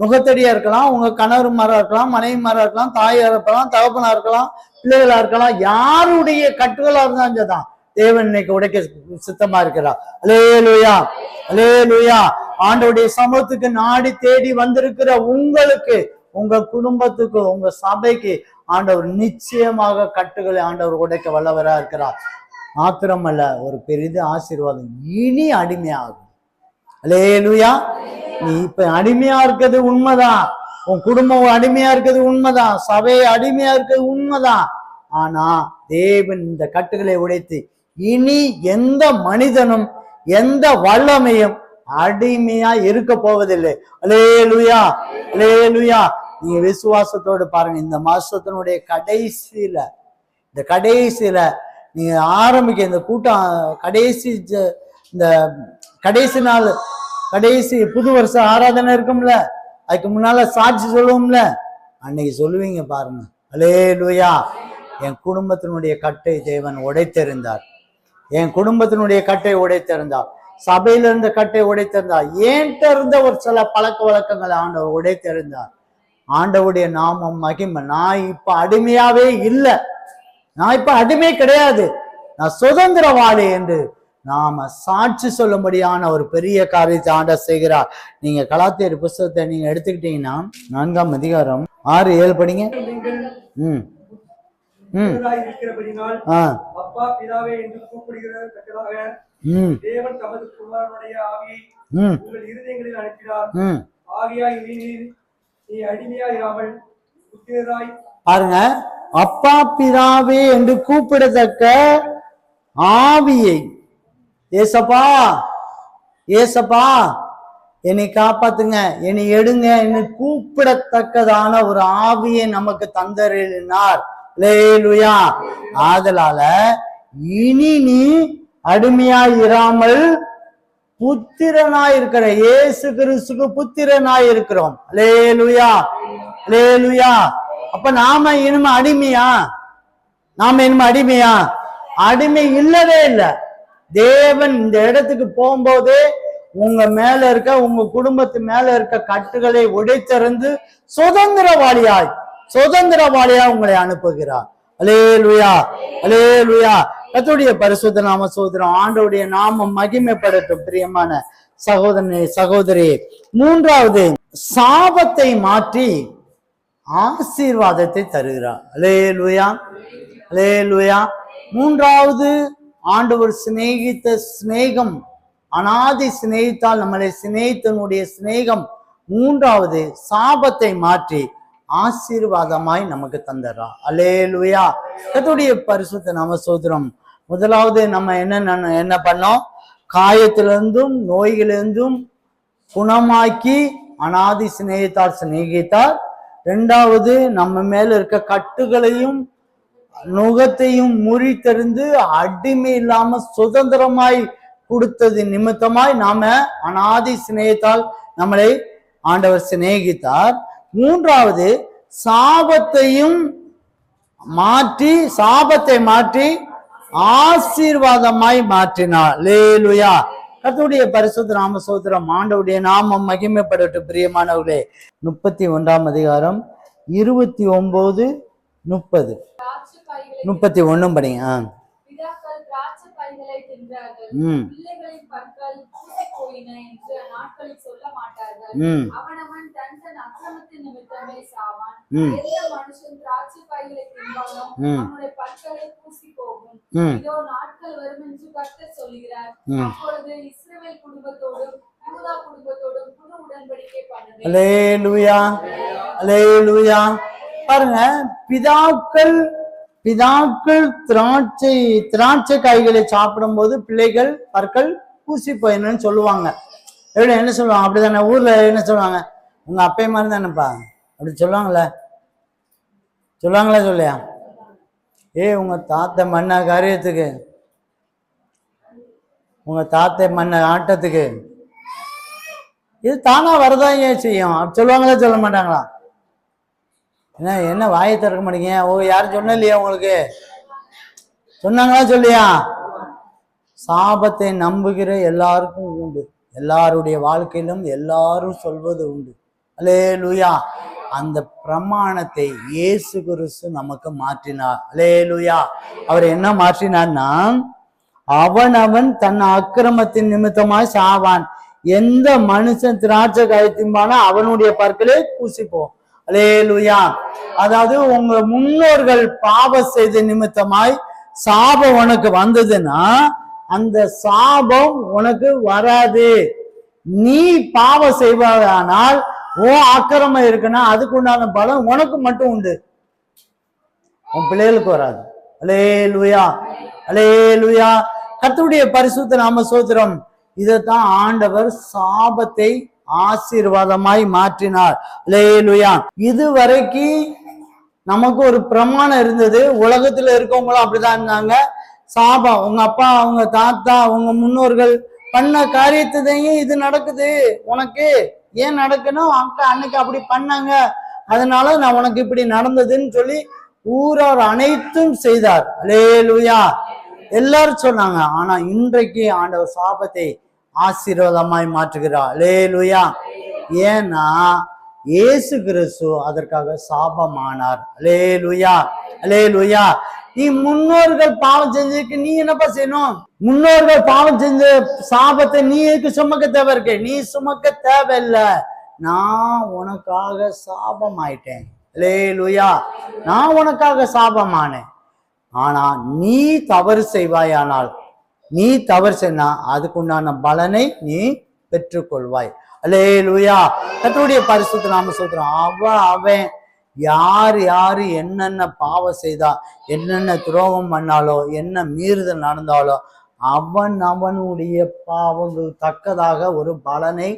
நுகத்தடியா இருக்கலாம், உங்க கணவர்மாரா இருக்கலாம், மனைவிமாரா இருக்கலாம், தாயா இருக்கலாம், தகப்பனா இருக்கலாம், பிள்ளைகளா இருக்கலாம், யாருடைய கட்டுகளா இருந்தாலும் சரிதான் தேவன் இன்னைக்கு உடைக்க சித்தமா இருக்கிறார். அல்லேலூயா, அல்லேலூயா. ஆண்டவருடைய சமூகத்துக்கு நாடி தேடி வந்திருக்கிற உங்களுக்கு, உங்க குடும்பத்துக்கு, உங்க சபைக்கு ஆண்டவர் நிச்சயமாக கட்டுகளை ஆண்டவர் உடைக்க வல்லவரா இருக்கிறார். மாத்திரமல்ல, ஒரு பெரிய ஆசீர்வாதம், இனி அடிமையாகும். அல்லேலூயா. நீ இப்ப அடிமையா இருக்கிறது உண்மைதான், உன் குடும்பம் அடிமையா இருக்கிறது உண்மைதான், சபை அடிமையா இருக்கிறது உண்மைதான். ஆனா தேவன் இந்த கட்டுகளை உடைத்து இனி எந்த மனிதனும் எந்த வல்லமையும் அடிமையா இருக்க போவதில்லை. அல்லேலூயா, அல்லேலூயா. நீங்க விசுவாசத்தோடு பாருங்க, இந்த மாசத்தினுடைய கடைசியில நீங்க ஆரம்பிக்க இந்த கூட்டம் இந்த கடைசி நாள், கடைசி புது வருஷ ஆராதனை இருக்கும்ல, அதுக்கு முன்னால சாட்சி சொல்லுவோம்ல, அன்னைக்கு சொல்லுவீங்க பாருங்க, அல்லேலூயா, என் குடும்பத்தினுடைய கட்டை தேவன் உடைத்திருந்தார், என் குடும்பத்தினுடைய கட்டை உடைத்திருந்தார், சபையில இருந்த கட்டை உடைத்திருந்தார், ஏன்ட்ட இருந்த ஒரு சில பழக்க வழக்கங்களை ஆண்டவர் உடைத்திருந்தார். ஆண்டவுடைய நாமம் மகிமை. நான் இப்ப அடிமையாவே இல்லை, நான் இப்ப அடிமை கிடையாது, நான் சுதந்திரவாளி என்று நாம சாட்சி சொல்லும்படியான ஒரு பெரிய காரியத்தை ஆண்டவர் செய்கிறார். நீங்க கலாத்தியர் புஸ்தகத்தை நீங்க எடுத்துக்கிட்டீங்கன்னா 4ஆம் அதிகாரம் 6-7 படிங்க. அப்பா பிதாவே என்று கூப்பிடுகிறதற்காக தேவன் தமது குமாரனுடைய ஆவியை உங்கள் இருதயங்களில் அனுப்பினார். ஆவியாய் நீ அடிமையாயிராமல் புத்திரராய். பாருங்க, அப்பா பிதாவே என்று கூப்பிடத்தக்க ஆவியை, ஏசப்பா ஏசப்பா என்னை காப்பாத்துங்க, என்னை எடுங்க என்று கூப்பிடத்தக்கதான ஒரு ஆவியை நமக்கு தந்தருளினார். அல்லேலூயா. ஆதலால இனி நீ அடிமையாய் இராமல் புத்திரனாய் இருக்கிற இயேசு கிறிஸ்துக்கு புத்திரனாய் இருக்கிறோம். அல்லேலூயா, அல்லேலூயா. அப்ப நாம இனிமே அடிமையா? அடிமை இல்லவே இல்லை. தேவன் இந்த இடத்துக்கு போகும்போது உங்க மேல இருக்க, உங்க குடும்பத்து மேல இருக்க கட்டுகளை உடைத்தறிந்து சுதந்திரவாளியாய் உங்களை அனுப்புகிறார். அல்லேலூயா, அல்லேலூயா. கர்த்தருடைய பரிசுத்த நாம சோதரம், ஆண்டவருடைய நாமம் மகிமைப்படட்டும். பிரியமான சகோதரனே, சகோதரி, மூன்றாவது சாபத்தை மாற்றி ஆசீர்வாதத்தை தருகிறார். அல்லேலூயா, அல்லேலூயா. மூன்றாவது, ஆண்டவர் சிநேகித்த சிநேகம், அனாதி சிநேகித்தால் நம்மளை சிநேகித்தனுடைய சிநேகம் மூன்றாவது சாபத்தை மாற்றி ஆசீர்வாதமாய் நமக்கு தந்தரா. அல்லேலூயா. கர்த்தருடைய பரிசுத்த நாம சோதரம். முதலாவது நம்ம என்ன பண்ணோம்? காயத்திலிருந்தும் நோய்களிலிருந்தும் குணமாக்கி அனாதி சிநேகித்தால் சிநேகித்தார். இரண்டாவது, நம்ம மேல இருக்க கட்டுகளையும் நுகத்தையும் முறித்தெறிந்து அடிமை இல்லாம சுதந்திரமாய் கொடுத்தது நிமித்தமாய் நாம அனாதி சிநேகித்தால் நம்மளை ஆண்டவர் சிநேகித்தார். மூன்றாவது, சாபத்தை மாற்றி ஆசீர்வாதமாய் மாற்றினார். அல்லேலூயா. கர்த்தருடைய பரிசுத்த நாம சோதரம், ஆண்டவருடைய நாமம் மகிமைப்படட்டும். பிரியமானவர்களே, 31ஆம் அதிகாரம் 29, 30, 31 படிங்க. அல்லேலூயா, அல்லேலூயா. பாருங்க, பிதாக்கள் திராட்சை காய்களை சாப்பிடும் போது பிள்ளைகள் பற்கள் பூசி போயின்னு சொல்லுவாங்க. எப்படி என்ன சொல்லுவாங்க? அப்படிதானே ஊர்ல என்ன சொல்லுவாங்க? உங்க அப்பே மாதிரி தானேப்பா அப்படி சொல்லுவாங்களே சொல்லியா? உங்க தாத்தை மண்ண காரியத்துக்கு, உங்க தாத்தை மண்ண ஆட்டத்துக்கு இது தானா வரதான் ஏன் செய்யும்? அப்படி சொல்லுவாங்களா சொல்ல மாட்டாங்களா? என்ன வாயை திறக்க மாட்டீங்க? யாரும் சொன்ன இல்லையா? உங்களுக்கு சொன்னாங்களா சொல்லியா? சாபத்தை நம்புகிற எல்லாருக்கும் உண்டு, எல்லாருடைய வாழ்க்கையிலும் எல்லாரும் சொல்வது உண்டு. அல்லேலூயா. அந்த பிரமாணத்தை இயேசு கிறிஸ்து நமக்கு மாற்றினார். அல்லேலூயா. அவர் என்ன மாற்றினார்னா, அவனவன் தன் அக்கிரமத்தின் நிமித்தமாய் சாவான். எந்த மனுஷன் திராட்சை காய்த்தின்பானோ அவனுடைய பற்களே பூசிப்போம். அல்லேலூயா. அதாவது உங்க முன்னோர்கள் பாவம் செய்த நிமித்தமாய் சாபம் உனக்கு வந்ததுன்னா அந்த சாபம் உனக்கு வராது. நீ பாவம் செய்வதானால் உன் அக்கிரமம் இருக்குன்னா அதுக்குண்டான பலம் உனக்கு மட்டும் உண்டு, உன் பிள்ளைகளுக்கு வராது. அல்லேலூயா, அல்லேலூயா. கர்த்தருடைய பரிசுத்த நாம ஸ்தோத்திரம். இதைத்தான் ஆண்டவர் சாபத்தை ஆசீர்வாதமாய் மாற்றினார். அல்லேலூயா. இதுவரைக்கும் நமக்கு ஒரு பிரமாணம் இருந்தது. உலகத்துல இருக்கவங்களும் அப்படிதான் இருந்தாங்க. சாபம், உங்க அப்பா, உங்க தாத்தா, உங்க முன்னோர்கள் பண்ண காரியத்தையும் இது நடக்குது உனக்கு. ஏன் நடக்கணும்? அக்கா அன்னைக்கு அப்படி பண்ணாங்க, அதனால நான் உனக்கு இப்படி நடந்ததுன்னு சொல்லி ஊரார் அனைத்தும் செய்தார். அல்லேலூயா. எல்லாரும் சொன்னாங்க. ஆனா இன்றைக்கு ஆண்டவர் சாபத்தை ஆசீர்வாதமாய் மாற்றுகிறார். அல்லேலூயா. ஏன்னா இயேசு கிறிஸ்து அதற்காக சாபமானார். அல்லேலூயா, அல்லேலூயா. நீ முன்னோர்கள் பாவம் செஞ்சதுக்கு நீ என்னப்பா செய்யணும்? முன்னோர்கள் பாவம் செஞ்ச சாபத்தை நீ எதுக்கு சுமக்க தேவை இருக்கு? நீ சுமக்க தேவையில்லை. நான் உனக்காக சாபம் ஆயிட்டேன். அல்லேலூயா. நான் உனக்காக சாபமானேன். ஆனா நீ தவறு செய்வாயானால், நீ தவறு செய்னா அதுக்குண்டான பலனை நீ பெற்றுக்கொள்வாய். அல்லேலூயா. கர்த்தருடைய பரிசுத்த நாம சொல்றோம். அவன் யாரு என்னென்ன பாவம் செய்தா, என்னென்ன துரோகம் பண்ணாலோ, என்ன மீறுதல் நடந்தாலோ அவனுடைய பாவங்கள் தக்கதாக ஒரு பலனை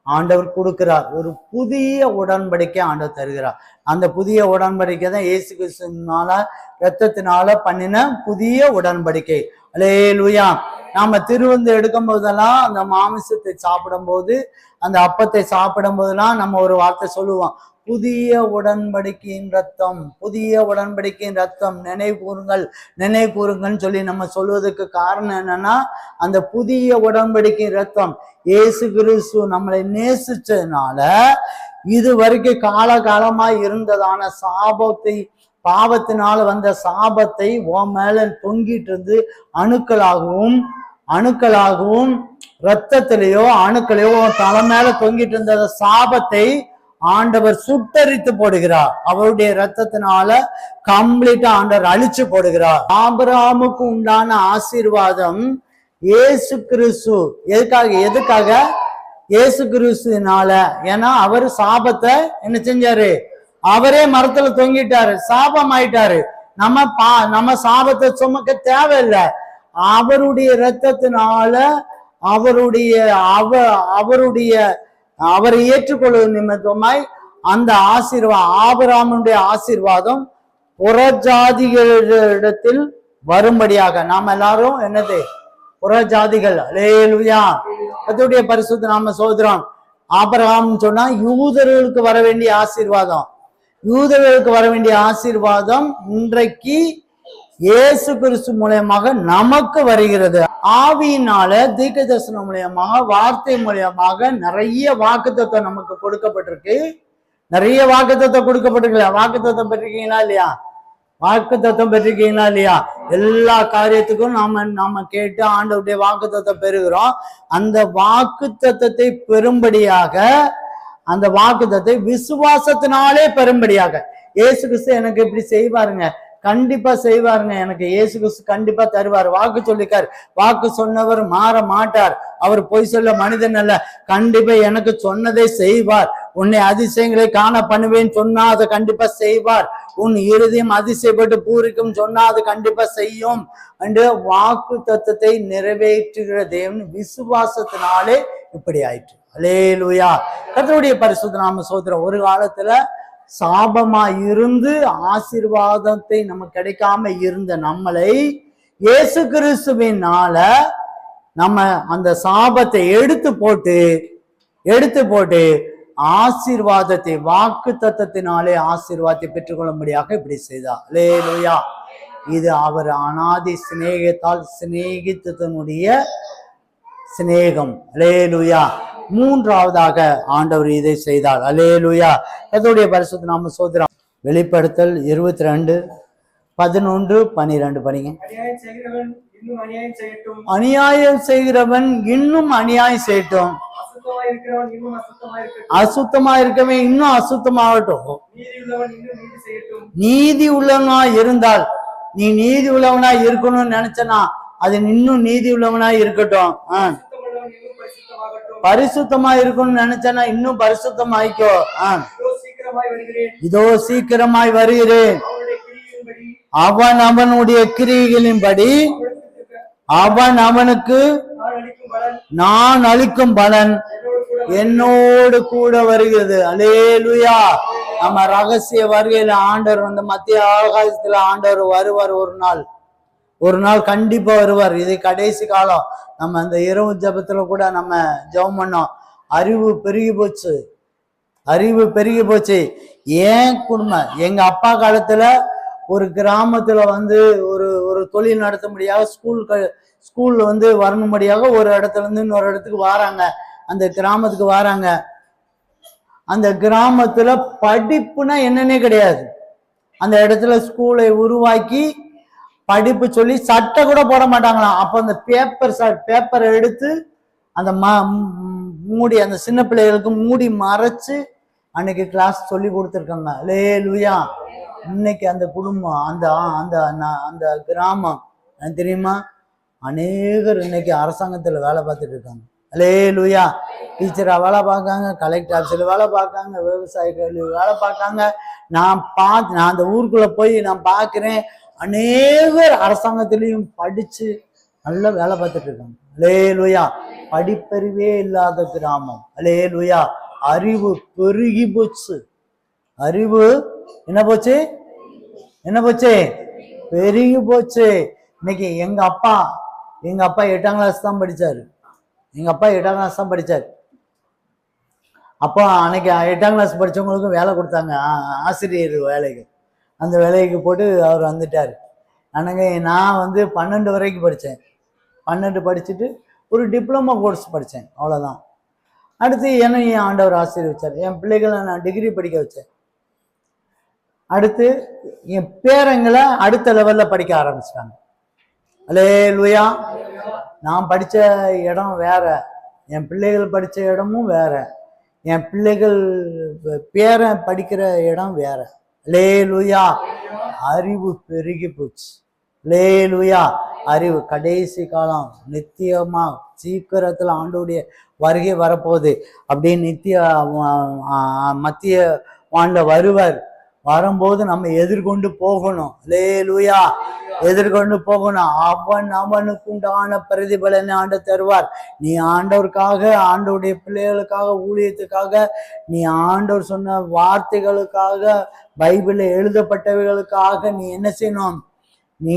ஆண்டவர் கொடுக்கிறார். ஒரு புதிய உடன்படிக்கை ஆண்டவர் தருகிறார். அந்த புதிய உடன்படிக்கை தான் இயேசு கிறிஸ்துவினால இரத்தத்தினால பண்ணின புதிய உடன்படிக்கை. அல்லேலூயா. நாம திருவிருந்து எடுக்கும் போதெல்லாம், அந்த மாமிசத்தை சாப்பிடும் போது, அந்த அப்பத்தை சாப்பிடும் போதெல்லாம் நம்ம ஒரு வார்த்தை சொல்லுவோம், புதிய உடன்படிக்கையின் ரத்தம், புதிய உடன்படிக்கையின் ரத்தம், நினைவுகூறுங்கள், நினைவுகூறுங்கள்னு சொல்லி நம்ம சொல்வதற்கு காரணம் என்னன்னா, அந்த புதிய உடன்படிக்கையின் ரத்தம் இயேசு கிறிஸ்து நம்மளை நேசிச்சதுனால இது வரைக்கும் காலகாலமாய் இருந்ததான சாபத்தை, பாவத்தினால வந்த சாபத்தை உன் மேல தொங்கிட்டு இருந்து அணுக்களாகவும் ரத்தத்திலேயோ அணுக்களையோ தலை மேல தொங்கிட்டு இருந்த சாபத்தை ஆண்டவர் சுட்டரித்து போடுகிறார். அவருடைய ரத்தத்தினால கம்ப்ளீட்டா ஆண்டவர் அழிச்சு போடுகிறார். ஆபிரகாமுக்கு உண்டான ஆசீர்வாதம் இயேசு கிறிஸ்து எதுக்காக இயேசு கிறிஸ்துனால. ஏன்னா அவர் சாபத்தை என்ன செஞ்சாரு? அவரே மரத்துல தொங்கிட்டாரு, சாபம் ஆயிட்டாரு. நம்ம சாபத்தை சுமக்க தேவையில்லை. அவருடைய இரத்தத்தினால அவரை ஏற்றுக்கொள்வது நிமித்தமாய் அந்த ஆபிரகாமுடைய ஆசீர்வாதம் புறஜாதிகளிடத்தில் வரும்படியாக நாம் எல்லாரும் என்னது? புறஜாதிகள். அல்லேலூயா. கர்த்தருடைய பரிசுத்த நாம சோதரம். ஆபிரகாம் சொன்னா யூதர்களுக்கு வர வேண்டிய ஆசீர்வாதம், யூதர்களுக்கு வர வேண்டிய ஆசீர்வாதம் இன்றைக்கு இயேசு கிறிஸ்து மூலமாக நமக்கு வருகிறது. ஆவியினால தீர்க்க தரிசனம் மூலியமாக, வார்த்தை மூலியமாக நிறைய வாக்குத்தத்தம் நமக்கு கொடுக்கப்பட்டிருக்கு. நிறைய வாக்குத்தத்தம் கொடுக்கப்பட்டிருக்கல. வாக்குத்தத்தம் பெற்றிருக்கீங்களா இல்லையா? வாக்குத்தத்தம் பெற்றிருக்கீங்களா இல்லையா? எல்லா காரியத்துக்கும் நாம கேட்டு ஆண்டவருடைய வாக்குத்தத்தம் பெறுகிறோம். அந்த வாக்குத்தத்தத்தை பெறும்படியாக, அந்த வாக்குத்தத்தை விசுவாசத்தினாலே பெறும்படியாக, இயேசு கிறிஸ்து எனக்கு இப்படி செய்வாருங்க, கண்டிப்பா செய்வாருங்க, எனக்கு இயேசு கிறிஸ்து கண்டிப்பா தருவார். வாக்கு சொல்லிக்கார். வாக்கு சொன்னவர் மாற மாட்டார். அவர் பொய் சொல்ல மனிதன் அல்ல. கண்டிப்பா எனக்கு சொன்னதை செய்வார். உன்னை அதிசயங்களை காண பண்ணுவேன்னு சொன்னா அதை கண்டிப்பா செய்வார். உன் இருதயம் அதிசயப்பட்டு பூரிக்கும் சொன்னா அது கண்டிப்பா செய்யும் என்று வாக்கு தத்தத்தை நிறைவேற்றுகிற தேவன் விசுவாசத்தினாலே இப்படி ஆயிற்று. அல்லேலூயா. கர்த்தருடைய பரிசுத்த நாம சோதரம். ஒரு காலத்துல சாபமா இருந்து ஆசீர்வாதத்தை நமக்கு கிடைக்காம இருந்த நம்மளை இயேசு கிறிஸ்துவினால நம்ம அந்த சாபத்தை எடுத்து போட்டு ஆசீர்வாதத்தை, வாக்கு தத்தத்தினாலே ஆசீர்வாதத்தை பெற்றுக்கொள்ளும்படியாக இப்படி செய்தார். அல்லேலூயா. இது அவர் அநாதி சிநேகத்தால் சிநேகித்ததனுடைய சிநேகம். அல்லேலூயா. மூன்றாவதாக ஆண்டவர் இதை செய்தார். அல்லேலூயா. கர்த்தருடைய பரிசுத்த நாம சோத்திரம். வெளிப்படுத்தல் 22:11-12 படிங்க. அநியாயம் செய்கிறவன் இன்னும் அநியாயம் செய்யட்டும். அநியாயம் செய்கிறவன் இன்னும் அநியாயம் செய்யட்டும். அசுத்தமா இருக்கிறவன் இன்னும் அசுத்தமாயிருக்கட்டும். அசுத்தமா இருக்கவன் இன்னும் அசுத்தமாகட்டும். நீதியுள்ளவன் இன்னும் நீதி செய்யட்டும். நீதி உள்ளவனா இருந்தால், நீ நீதி உள்ளவனா இருக்கணும்னு நினைச்சனா அது இன்னும் நீதி உள்ளவனா இருக்கட்டும். சுத்தமுள்ளவன் இன்னும் பரிசுத்தமாகட்டும். பரிசுத்தமா இருக்கணும்னு நினைச்சனா இன்னும் பரிசுத்தமாய்க்கோ. இதோ சீக்கிரமாய் வருகிறேன். இதோ சீக்கிரமாய் வருகிறேன். அவனுடைய கிரியையின்படி அவன் அவனுடைய கிரியைகளின்படி அவன் அவனுக்கு நான் அளிக்கும் பலன் என்னோடு கூட வருகிறது. அல்லேலூயா. நம்ம ரகசிய வருகையில ஆண்டவர் வந்து மத்திய ஆகாசத்துல ஆண்டவர் வருவார். ஒரு நாள் கண்டிப்பா வருவார். இது கடைசி காலம். நம்ம அந்த இரவு ஜபத்துல கூட நம்ம ஜெபம் பண்ணோம். அறிவு பெருகி போச்சு. ஏன் குடும்பம், எங்க அப்பா காலத்துல ஒரு கிராமத்துல வந்து ஒரு தொழில் நடத்த முடியாத ஸ்கூல்ல வந்து வரணும்படியாக ஒரு இடத்துல இருந்து இன்னொரு இடத்துக்கு வராங்க. அந்த கிராமத்துக்கு வராங்க. அந்த கிராமத்துல படிப்புனா என்னன்னே கிடையாது. அந்த இடத்துல ஸ்கூலை உருவாக்கி படிப்பு சொல்லி சட்டை கூட போட மாட்டாங்களாம். அப்ப அந்த பேப்பரை எடுத்து அந்த மூடி, அந்த சின்ன பிள்ளைகளுக்கு மூடி மறைச்சு அன்னைக்கு கிளாஸ் சொல்லி கொடுத்துருக்காங்க. அல்லேலூயா. இன்னைக்கு அந்த குடும்பம், அந்த அந்த அந்த கிராமம் தெரியுமா, அநேகர் இன்னைக்கு அரசாங்கத்துல வேலை பார்த்துட்டு இருக்காங்க. அல்லேலூயா. டீச்சரா வேலை பார்க்காங்க, கலெக்டர் ஆஃபீஸில் வேலை பார்க்காங்க, விவசாய வேலை பார்க்காங்க. நான் அந்த ஊருக்குள்ள போய் நான் பார்க்கிறேன், அநேகர் அரசாங்கத்திலையும் படிச்சு நல்ல வேலை பார்த்துட்டு இருக்காங்க. அல்லேலூயா. படிப்பறிவே இல்லாத கிராமம். அல்லேலூயா. அறிவு பெருகி போச்சு. அறிவு என்ன போச்சு பெருகி போச்சு. இன்னைக்கு எங்க அப்பா 8ஆம் கிளாஸ் தான் படிச்சாரு. அப்போ அன்னைக்கு 8ஆம் கிளாஸ் படிச்சவங்களுக்கும் வேலை கொடுத்தாங்க, ஆசிரியர் வேலைக்கு. அந்த வேலைக்கு போட்டு அவர் வந்துட்டார். நான் வந்து 12 வரைக்கும் படித்தேன். 12 படிச்சுட்டு ஒரு டிப்ளமோ கோர்ஸ் படித்தேன், அவ்வளோதான். அடுத்து என்னையும் ஆண்டவர் ஆசீர்வதிச்சார். என் பிள்ளைகளை நான் டிகிரி படிக்க வச்சேன். அடுத்து என் பேரங்களை அடுத்த லெவலில் படிக்க ஆரம்பிச்சிட்டாங்க. அல்லேலூயா. நான் படித்த இடம் வேற, என் பிள்ளைகள் படித்த இடமும் வேற, என் பிள்ளைகள் பேரன் படிக்கிற இடம் வேற. அல்லேலூயா. அறிவு பெருகி போச்சு. அல்லேலூயா. அறிவு கடைசி காலம், நித்தியமா சீக்கிரத்துல ஆண்டோடைய வருகை வரப்போகுது. அப்படியே நித்திய மத்திய வான்ல வரும்போது நம்ம எதிர்கொண்டு போகணும். அல்லேலூயா. எதிர்கொண்டு போகணும். அவனுக்கு உண்டான பிரதிபலனை ஆண்டு தருவார். நீ ஆண்டவருக்காக, ஆண்டவருடைய பிள்ளைகளுக்காக, ஊழியத்துக்காக, நீ ஆண்டவர் சொன்ன வார்த்தைகளுக்காக, பைபிள்ல எழுதப்பட்டவைகளுக்காக நீ என்ன செய்யணும்? நீ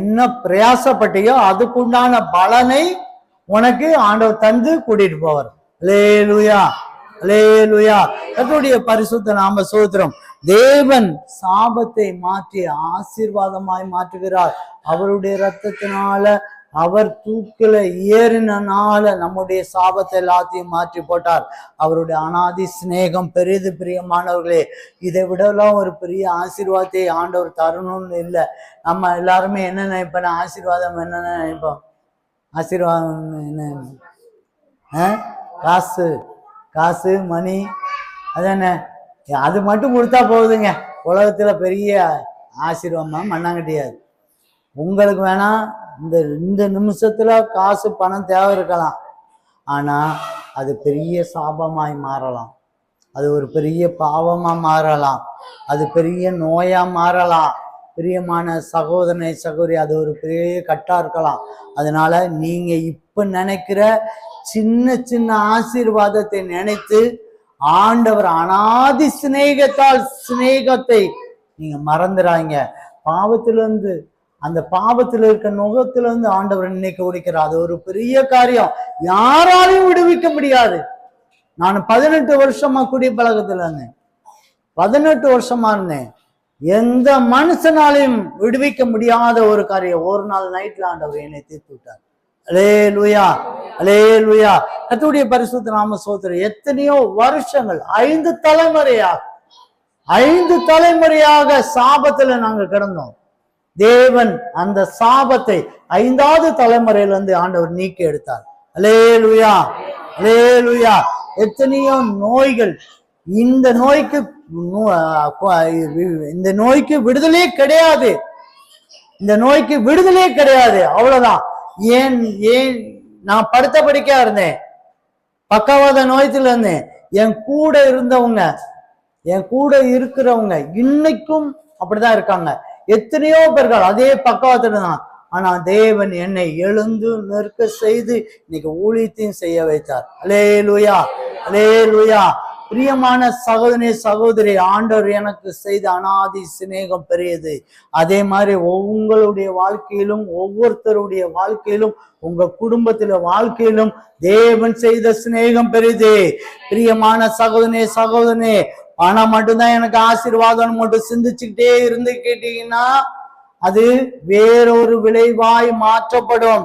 என்ன பிரயாசப்பட்டியோ அதுக்குண்டான பலனை உனக்கு ஆண்டவர் தந்து கூட்டிட்டு போவார். அல்லேலூயா. அல்லேலூயா. கர்த்தருடைய பரிசுத்த நாம ஸ்தோத்திரம். தேவன் சாபத்தை மாற்றி ஆசீர்வாதமாய் மாற்றுகிறார். அவருடைய இரத்தத்தினால, அவர் தூக்கில ஏறினால நம்முடைய சாபத்தை எல்லாத்தையும் மாற்றி போட்டார். அவருடைய அனாதி சிநேகம் பெரிது. பிரியமானவர்களே, இதை விடலாம் ஒரு பெரிய ஆசீர்வாதத்தை ஆண்டவர் தரணும்னு இல்லை. நம்ம எல்லாருமே என்ன நினைப்போம்? ஆசீர்வாதம் என்ன நினைப்போம்? ஆசீர்வாதம் என்ன? காசு மணி, அதானே? அது மட்டும் கொடுத்தா போகுதுங்க. உலகத்துல பெரிய ஆசீர்வாதமா மண்ணாங்கட்டியாது. உங்களுக்கு வேணா இந்த நிமிஷத்துல காசு பணம் தேவை இருக்கலாம், ஆனா அது பெரிய சாபமாய் மாறலாம். அது ஒரு பெரிய பாவமா மாறலாம். அது பெரிய நோயா மாறலாம். பிரியமான சகோதரனை சகோதரி, அது ஒரு பெரிய கட்டா இருக்கலாம். அதனால நீங்க இப்ப நினைக்கிற சின்ன சின்ன ஆசீர்வாதத்தை நினைத்து ஆண்டவர் அனாதி சிநேகத்தை நீங்க மறந்துறாங்க. பாவத்திலிருந்து, அந்த பாவத்தில் இருக்க நுகத்திலிருந்து ஆண்டவர் இன்னைக்கு உடைக்கிறார். அது ஒரு பெரிய காரியம், யாராலையும் விடுவிக்க முடியாது. நான் 18 வருஷமா குடிப்பழக்கத்துல இருந்தேன். 18 வருஷமா இருந்தேன். எந்த மனுஷனாலையும் விடுவிக்க முடியாத ஒரு காரியம். ஒரு நாள் நைட்ல ஆண்டவர் என்னை தீர்த்து விட்டார். அல்லேலூயா, அல்லேலூயா. கர்த்தருடைய பரிசுத்த நாம ஸ்தோத்திரம். எத்தனையோ வருஷங்கள் 5 தலைமுறையாக சாபத்துல நாங்க கிடந்தோம். தேவன் அந்த சாபத்தை 5வது தலைமுறையிலிருந்து ஆண்டவர் நீக்கி எடுத்தார். அல்லேலூயா, அல்லேலூயா. எத்தனையோ நோய்கள், இந்த நோய்க்கு விடுதலே கிடையாது, இந்த நோய்க்கு விடுதலே கிடையாது. அவ்வளவுதான். ஏன் நான் படுத்த படிக்கா இருந்தேன், பக்கவாத நோயத்துல இருந்தேன். என் கூட இருக்கிறவங்க இன்னைக்கும் அப்படிதான் இருக்காங்க. எத்தனையோ பேர்கள் அதே பக்கவாத்துல தான். ஆனா தேவன் என்னை எழுந்து நிற்க செய்து இன்னைக்கு ஊழியத்தையும் செய்ய வைத்தார். அல்லேலூயா, அல்லேலூயா. பிரியமான சகோதரி சகோதரி, ஆண்டவர் எனக்கு செய்த அனாதி சிநேகம் பெரியது. அதே மாதிரி உங்களுடைய வாழ்க்கையிலும், ஒவ்வொருத்தருடைய வாழ்க்கையிலும், உங்க குடும்பத்தில வாழ்க்கையிலும் தேவன் செய்த சிநேகம் பெரியது. பிரியமான சகோதரி சகோதரி, பணம் மட்டும்தான் எனக்கு ஆசீர்வாதம் மட்டும் சிந்திச்சுக்கிட்டே இருந்து கேட்டீங்கன்னா அது வேறொரு விளைவாய் மாற்றப்படும்.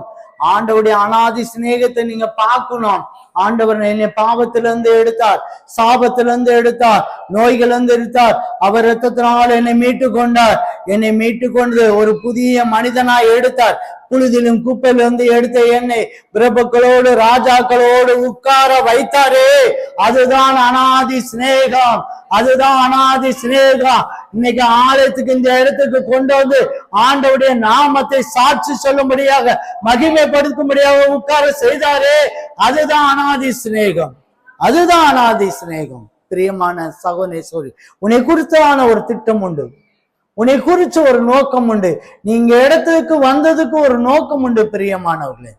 ஆண்டவருடைய அனாதி சிநேகத்தை நீங்க பார்க்கணும். ஆண்டவர் என்னை பாவத்திலிருந்து எடுத்தார், சாபத்திலிருந்து எடுத்தார், நோய்களிலிருந்து எடுத்தார். அவர் இரத்தத்தினால் என்னை மீட்டு கொண்டார். என்னை மீட்டு கொண்டு ஒரு புதிய மனிதனாய் எடுத்தார். புழுதிலும் குப்பையிலிருந்து எடுத்த என்னை பிரபுக்களோடு ராஜாக்களோடு உட்கார வைத்தாரே, அதுதான் அனாதி சிநேகம், அதுதான் அனாதி சிநேகம். இன்னைக்கு ஆலயத்துக்கு இந்த இடத்துக்கு கொண்டு வந்து ஆண்டவருடைய நாமத்தை சாட்சி சொல்லும்படியாக, மகிமைப்படுத்தும்படியாக உட்கார செய்தாரே, அதுதான் அனாதி சிநேகம், அதுதான் அனாதி சிநேகம். பிரியமான சகோதரி, உன்னை குறித்தான ஒரு திட்டம் உண்டு, உன்னை குறிச்சு ஒரு நோக்கம் உண்டு. நீங்க இடத்துக்கு வந்ததுக்கு ஒரு நோக்கம் உண்டு. பிரியமானவர்களே,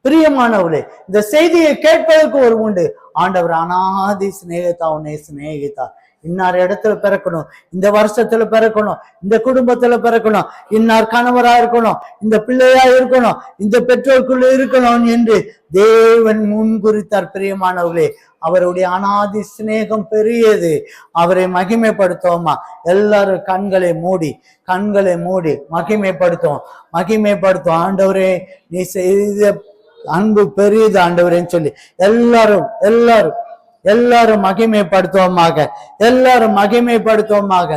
பிரியமானவர்களே, இந்த செய்தியை கேட்பதற்கு ஒரு உண்டு. ஆண்டவர் அனாதி சிநேகத்தா உன்னை சிநேகித்தார். இன்னார் இடத்துல பிறக்கணும், இந்த வருஷத்துல பிறக்கணும், இந்த குடும்பத்துல பிறக்கணும், இன்னார் கணவரா இருக்கணும், இந்த பிள்ளையா இருக்கணும், இந்த பெற்றோருக்குள்ள இருக்கணும் என்று தேவன் முன்குறித்தார். பிரியமானவர்களே, அவருடைய அனாதி சிநேகம் பெரியது. அவரை மகிமைப்படுத்துவோமா? எல்லாரும் கண்களை மூடி மகிமைப்படுத்தும். ஆண்டவரே, நீ செய்த அன்பு பெரியது ஆண்டவரேன்னு சொல்லி எல்லாரும் மகிமைப்படுத்துவோமாக, எல்லாரும் மகிமைப்படுத்துவோமாக.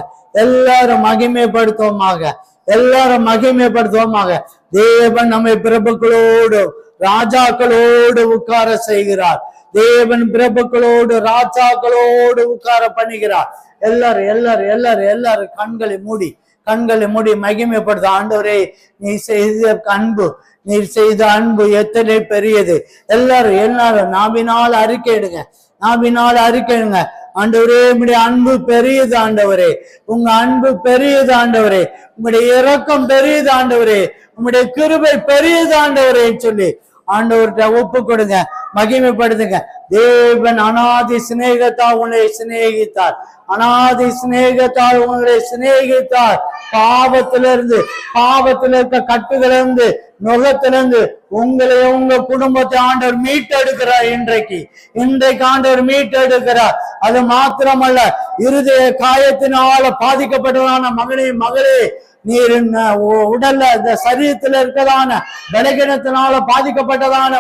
தேவன் நம்மை பிரபுக்களோடு ராஜாக்களோடு உட்கார செய்கிறார். தேவன் பிரபுக்களோடு ராஜாக்களோடு உட்கார பண்ணுகிறார். எல்லாரும் கண்களை மூடி மகிமைப்படுத்த. ஆண்டவரே, நீர் செய்த அன்பு எத்தனை பெரியது. எல்லாரும் நாவினால் அறிக்கையிடுங்க. ஆண்டவரே, உங்களுடைய அன்பு பெரியது ஆண்டவரே, உங்க அன்பு பெரியது ஆண்டவரே, உங்களுடைய இரக்கம் பெரியது ஆண்டவரே, உங்களுடைய கிருபை பெரியது ஆண்டவரே சொல்லி ஆண்டவர்கிட்ட ஒப்பு கொடுங்க, மகிமைப்படுத்துங்க. தேவன் அனாதி சிநேகத்தால் உன்னை சிநேகித்தார், பாவத்தில இருக்க கட்டுகளிலிருந்து, நுகத்திலிருந்து உங்களை, உங்க குடும்பத்தை ஆண்டவர் மீட்டெடுக்கிறார். இன்றைக்கு ஆண்டவர் மீட்டெடுக்கிறார். அது மாத்திரமல்ல, இருதய காயத்தினால பாதிக்கப்பட்டதான மகளே, நீர் உடல்ல, இந்த சரீரத்துல இருக்கதான பலகீனத்தினால பாதிக்கப்பட்டதான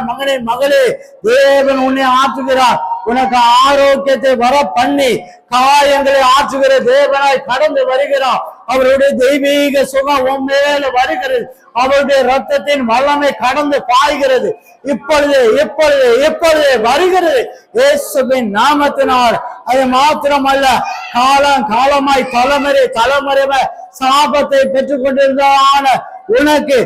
மகளே, தேவன் உன்னை ஆற்றுகிறார். உனக்கு ஆரோக்கியத்தை வர பண்ணி காயங்களை ஆற்றுகிற தேவனாய் கடந்து வருகிறார். அவருடைய தெய்வீக சுகம் உன் மேல வருகிறது. அவருடைய ரத்தத்தின் வல்லமை கடந்து பாய்கிறது. இப்பொழுது வருகிறது இயேசுவின் நாமத்தினால். அது மாத்திரமல்ல, காலமாய் தலைமுறை சாபத்தை பெற்றுக் கொண்டிருந்தான உனக்கு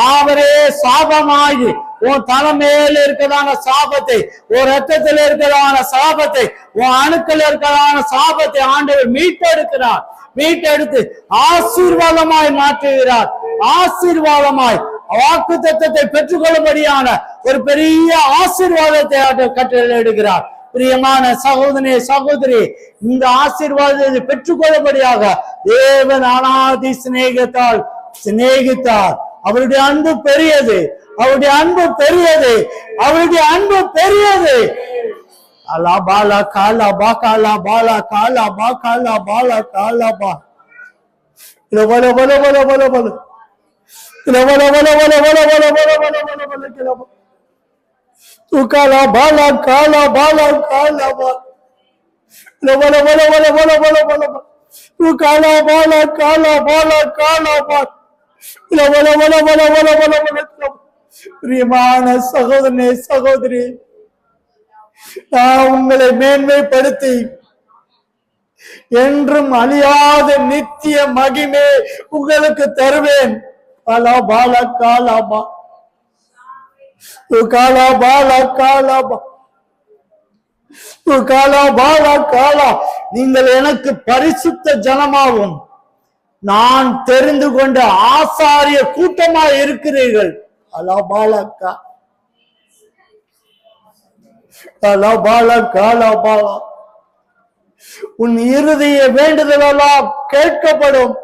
அவரே சாபமாகி உன் தலைமையில இருக்கிறதான சாபத்தை, உன் ரத்தத்தில் இருக்கிறதான சாபத்தை, உன் அணுக்கள் இருக்கிறதான சாபத்தை ஆண்டவர் மீட்டெடுத்து ஆசீர்வாதமாய் மாற்றுகிறார். ஆசீர்வாதமாய் வாக்கு தத்தத்தை பெற்றுக்கொள்ளும்படியான ஒரு பெரிய ஆசீர்வாதத்தை கட்டளையிடுகிறார். பிரியமான சகோதரி, இந்த ஆசீர்வாதத்தை பெற்றுக்கொள்ளும்படியாக தேவன் அனாதி சிநேகித்தார். அவருடைய அன்பு பெரியது. அலா பாலா காலா பா காலா பாலா காலா பா காலா பாலா காலா பா. Tukala bala kala bala kala bala. Tukala bala kala bala kala bala. பிரியமான சகோதரனே சகோதரி, நான் உங்களை மேன்மைப்படுத்தி என்றும் அழியாத நித்திய மகிமை உங்களுக்கு தருவேன். காலா பாலா காலாபா காலா பாலா காலாபா காலா பாலா காலா. நீங்கள் எனக்கு பரிசுத்த ஜனமாகும் நான் தெரிந்து கொண்ட ஆசாரிய கூட்டமா இருக்கிறீர்கள். அலா பாலக்கா அலா பாலக்கா அலா பாலா. உன் இறுதிய வேண்டுதலெல்லாம் கேட்கப்படும்.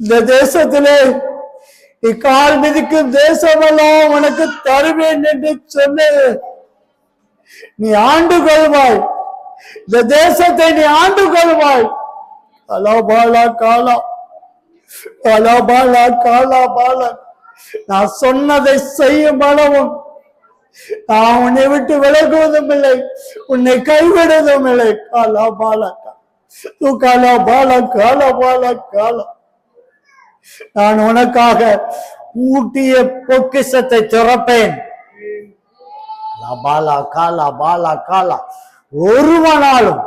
இந்த தேசத்திலே கால் மிதிக்கும் தேசமெல்லாம் உனக்கு தருவேன் என்று சொன்னது நீ ஆண்டு கொள்வாய். இந்த தேசத்தை நீ ஆண்டு கொள்வாய். கலாபாலா காலா கலாபாலா காலா பாலா. நான் சொன்னதை செய்யும் அளவும் நான் உன்னை விட்டு விலகுவதும் இல்லை, உன்னை கைவிடுவதும் இல்லை. காலா பாலா காலா பாலா காலா பாலா காலா. நான் உனக்காக ஊட்டிய பொக்கிஷத்தை திறப்பேன். பாலா காலா பாலா காலா. ஒருவனாலும்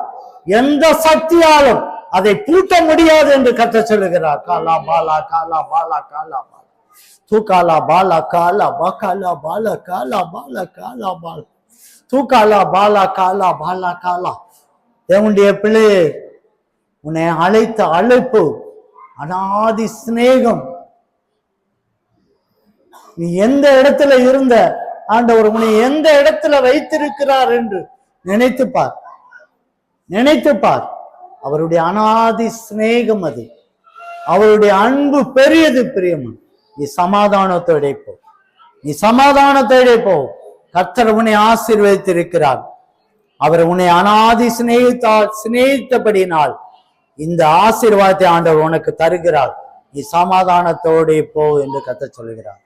எந்த சக்தியாலும் அதை பூட்ட முடியாது என்று கர்த்தர் சொல்லுகிறார். காலா பாலா காலா பாலா காலா பாலா. தூக்காலா பாலா காலா பாலா பாலா காலா பாலா காலா பாலா. தூக்காலா பாலா காலா பாலா காலா. தேவனுடைய பிள்ளை, உன்னை அழைத்த அழைப்பு அனாதி சிநேகம். நீ எந்த இடத்துல இருந்த ஆண்டவர் உன்னை எந்த இடத்துல வைத்திருக்கிறார் என்று நினைத்துப்பார், நினைத்துப்பார். அவருடைய அனாதி சிநேகம் அது, அவருடைய அன்பு பெரியது. பிரியமன், நீ சமாதானத்தோட போ, நீ சமாதானத்தோட போ. கர்த்தர் உன்னை ஆசீர்வதித்திருக்கிறார். அவர் உன்னை அனாதி சிநேகித்தபடினால் இந்த ஆசீர்வாதத்தை ஆண்டவர் உனக்கு தருகிறார். நீ சமாதானத்தோட போ என்று கர்த்தர் சொல்கிறார்.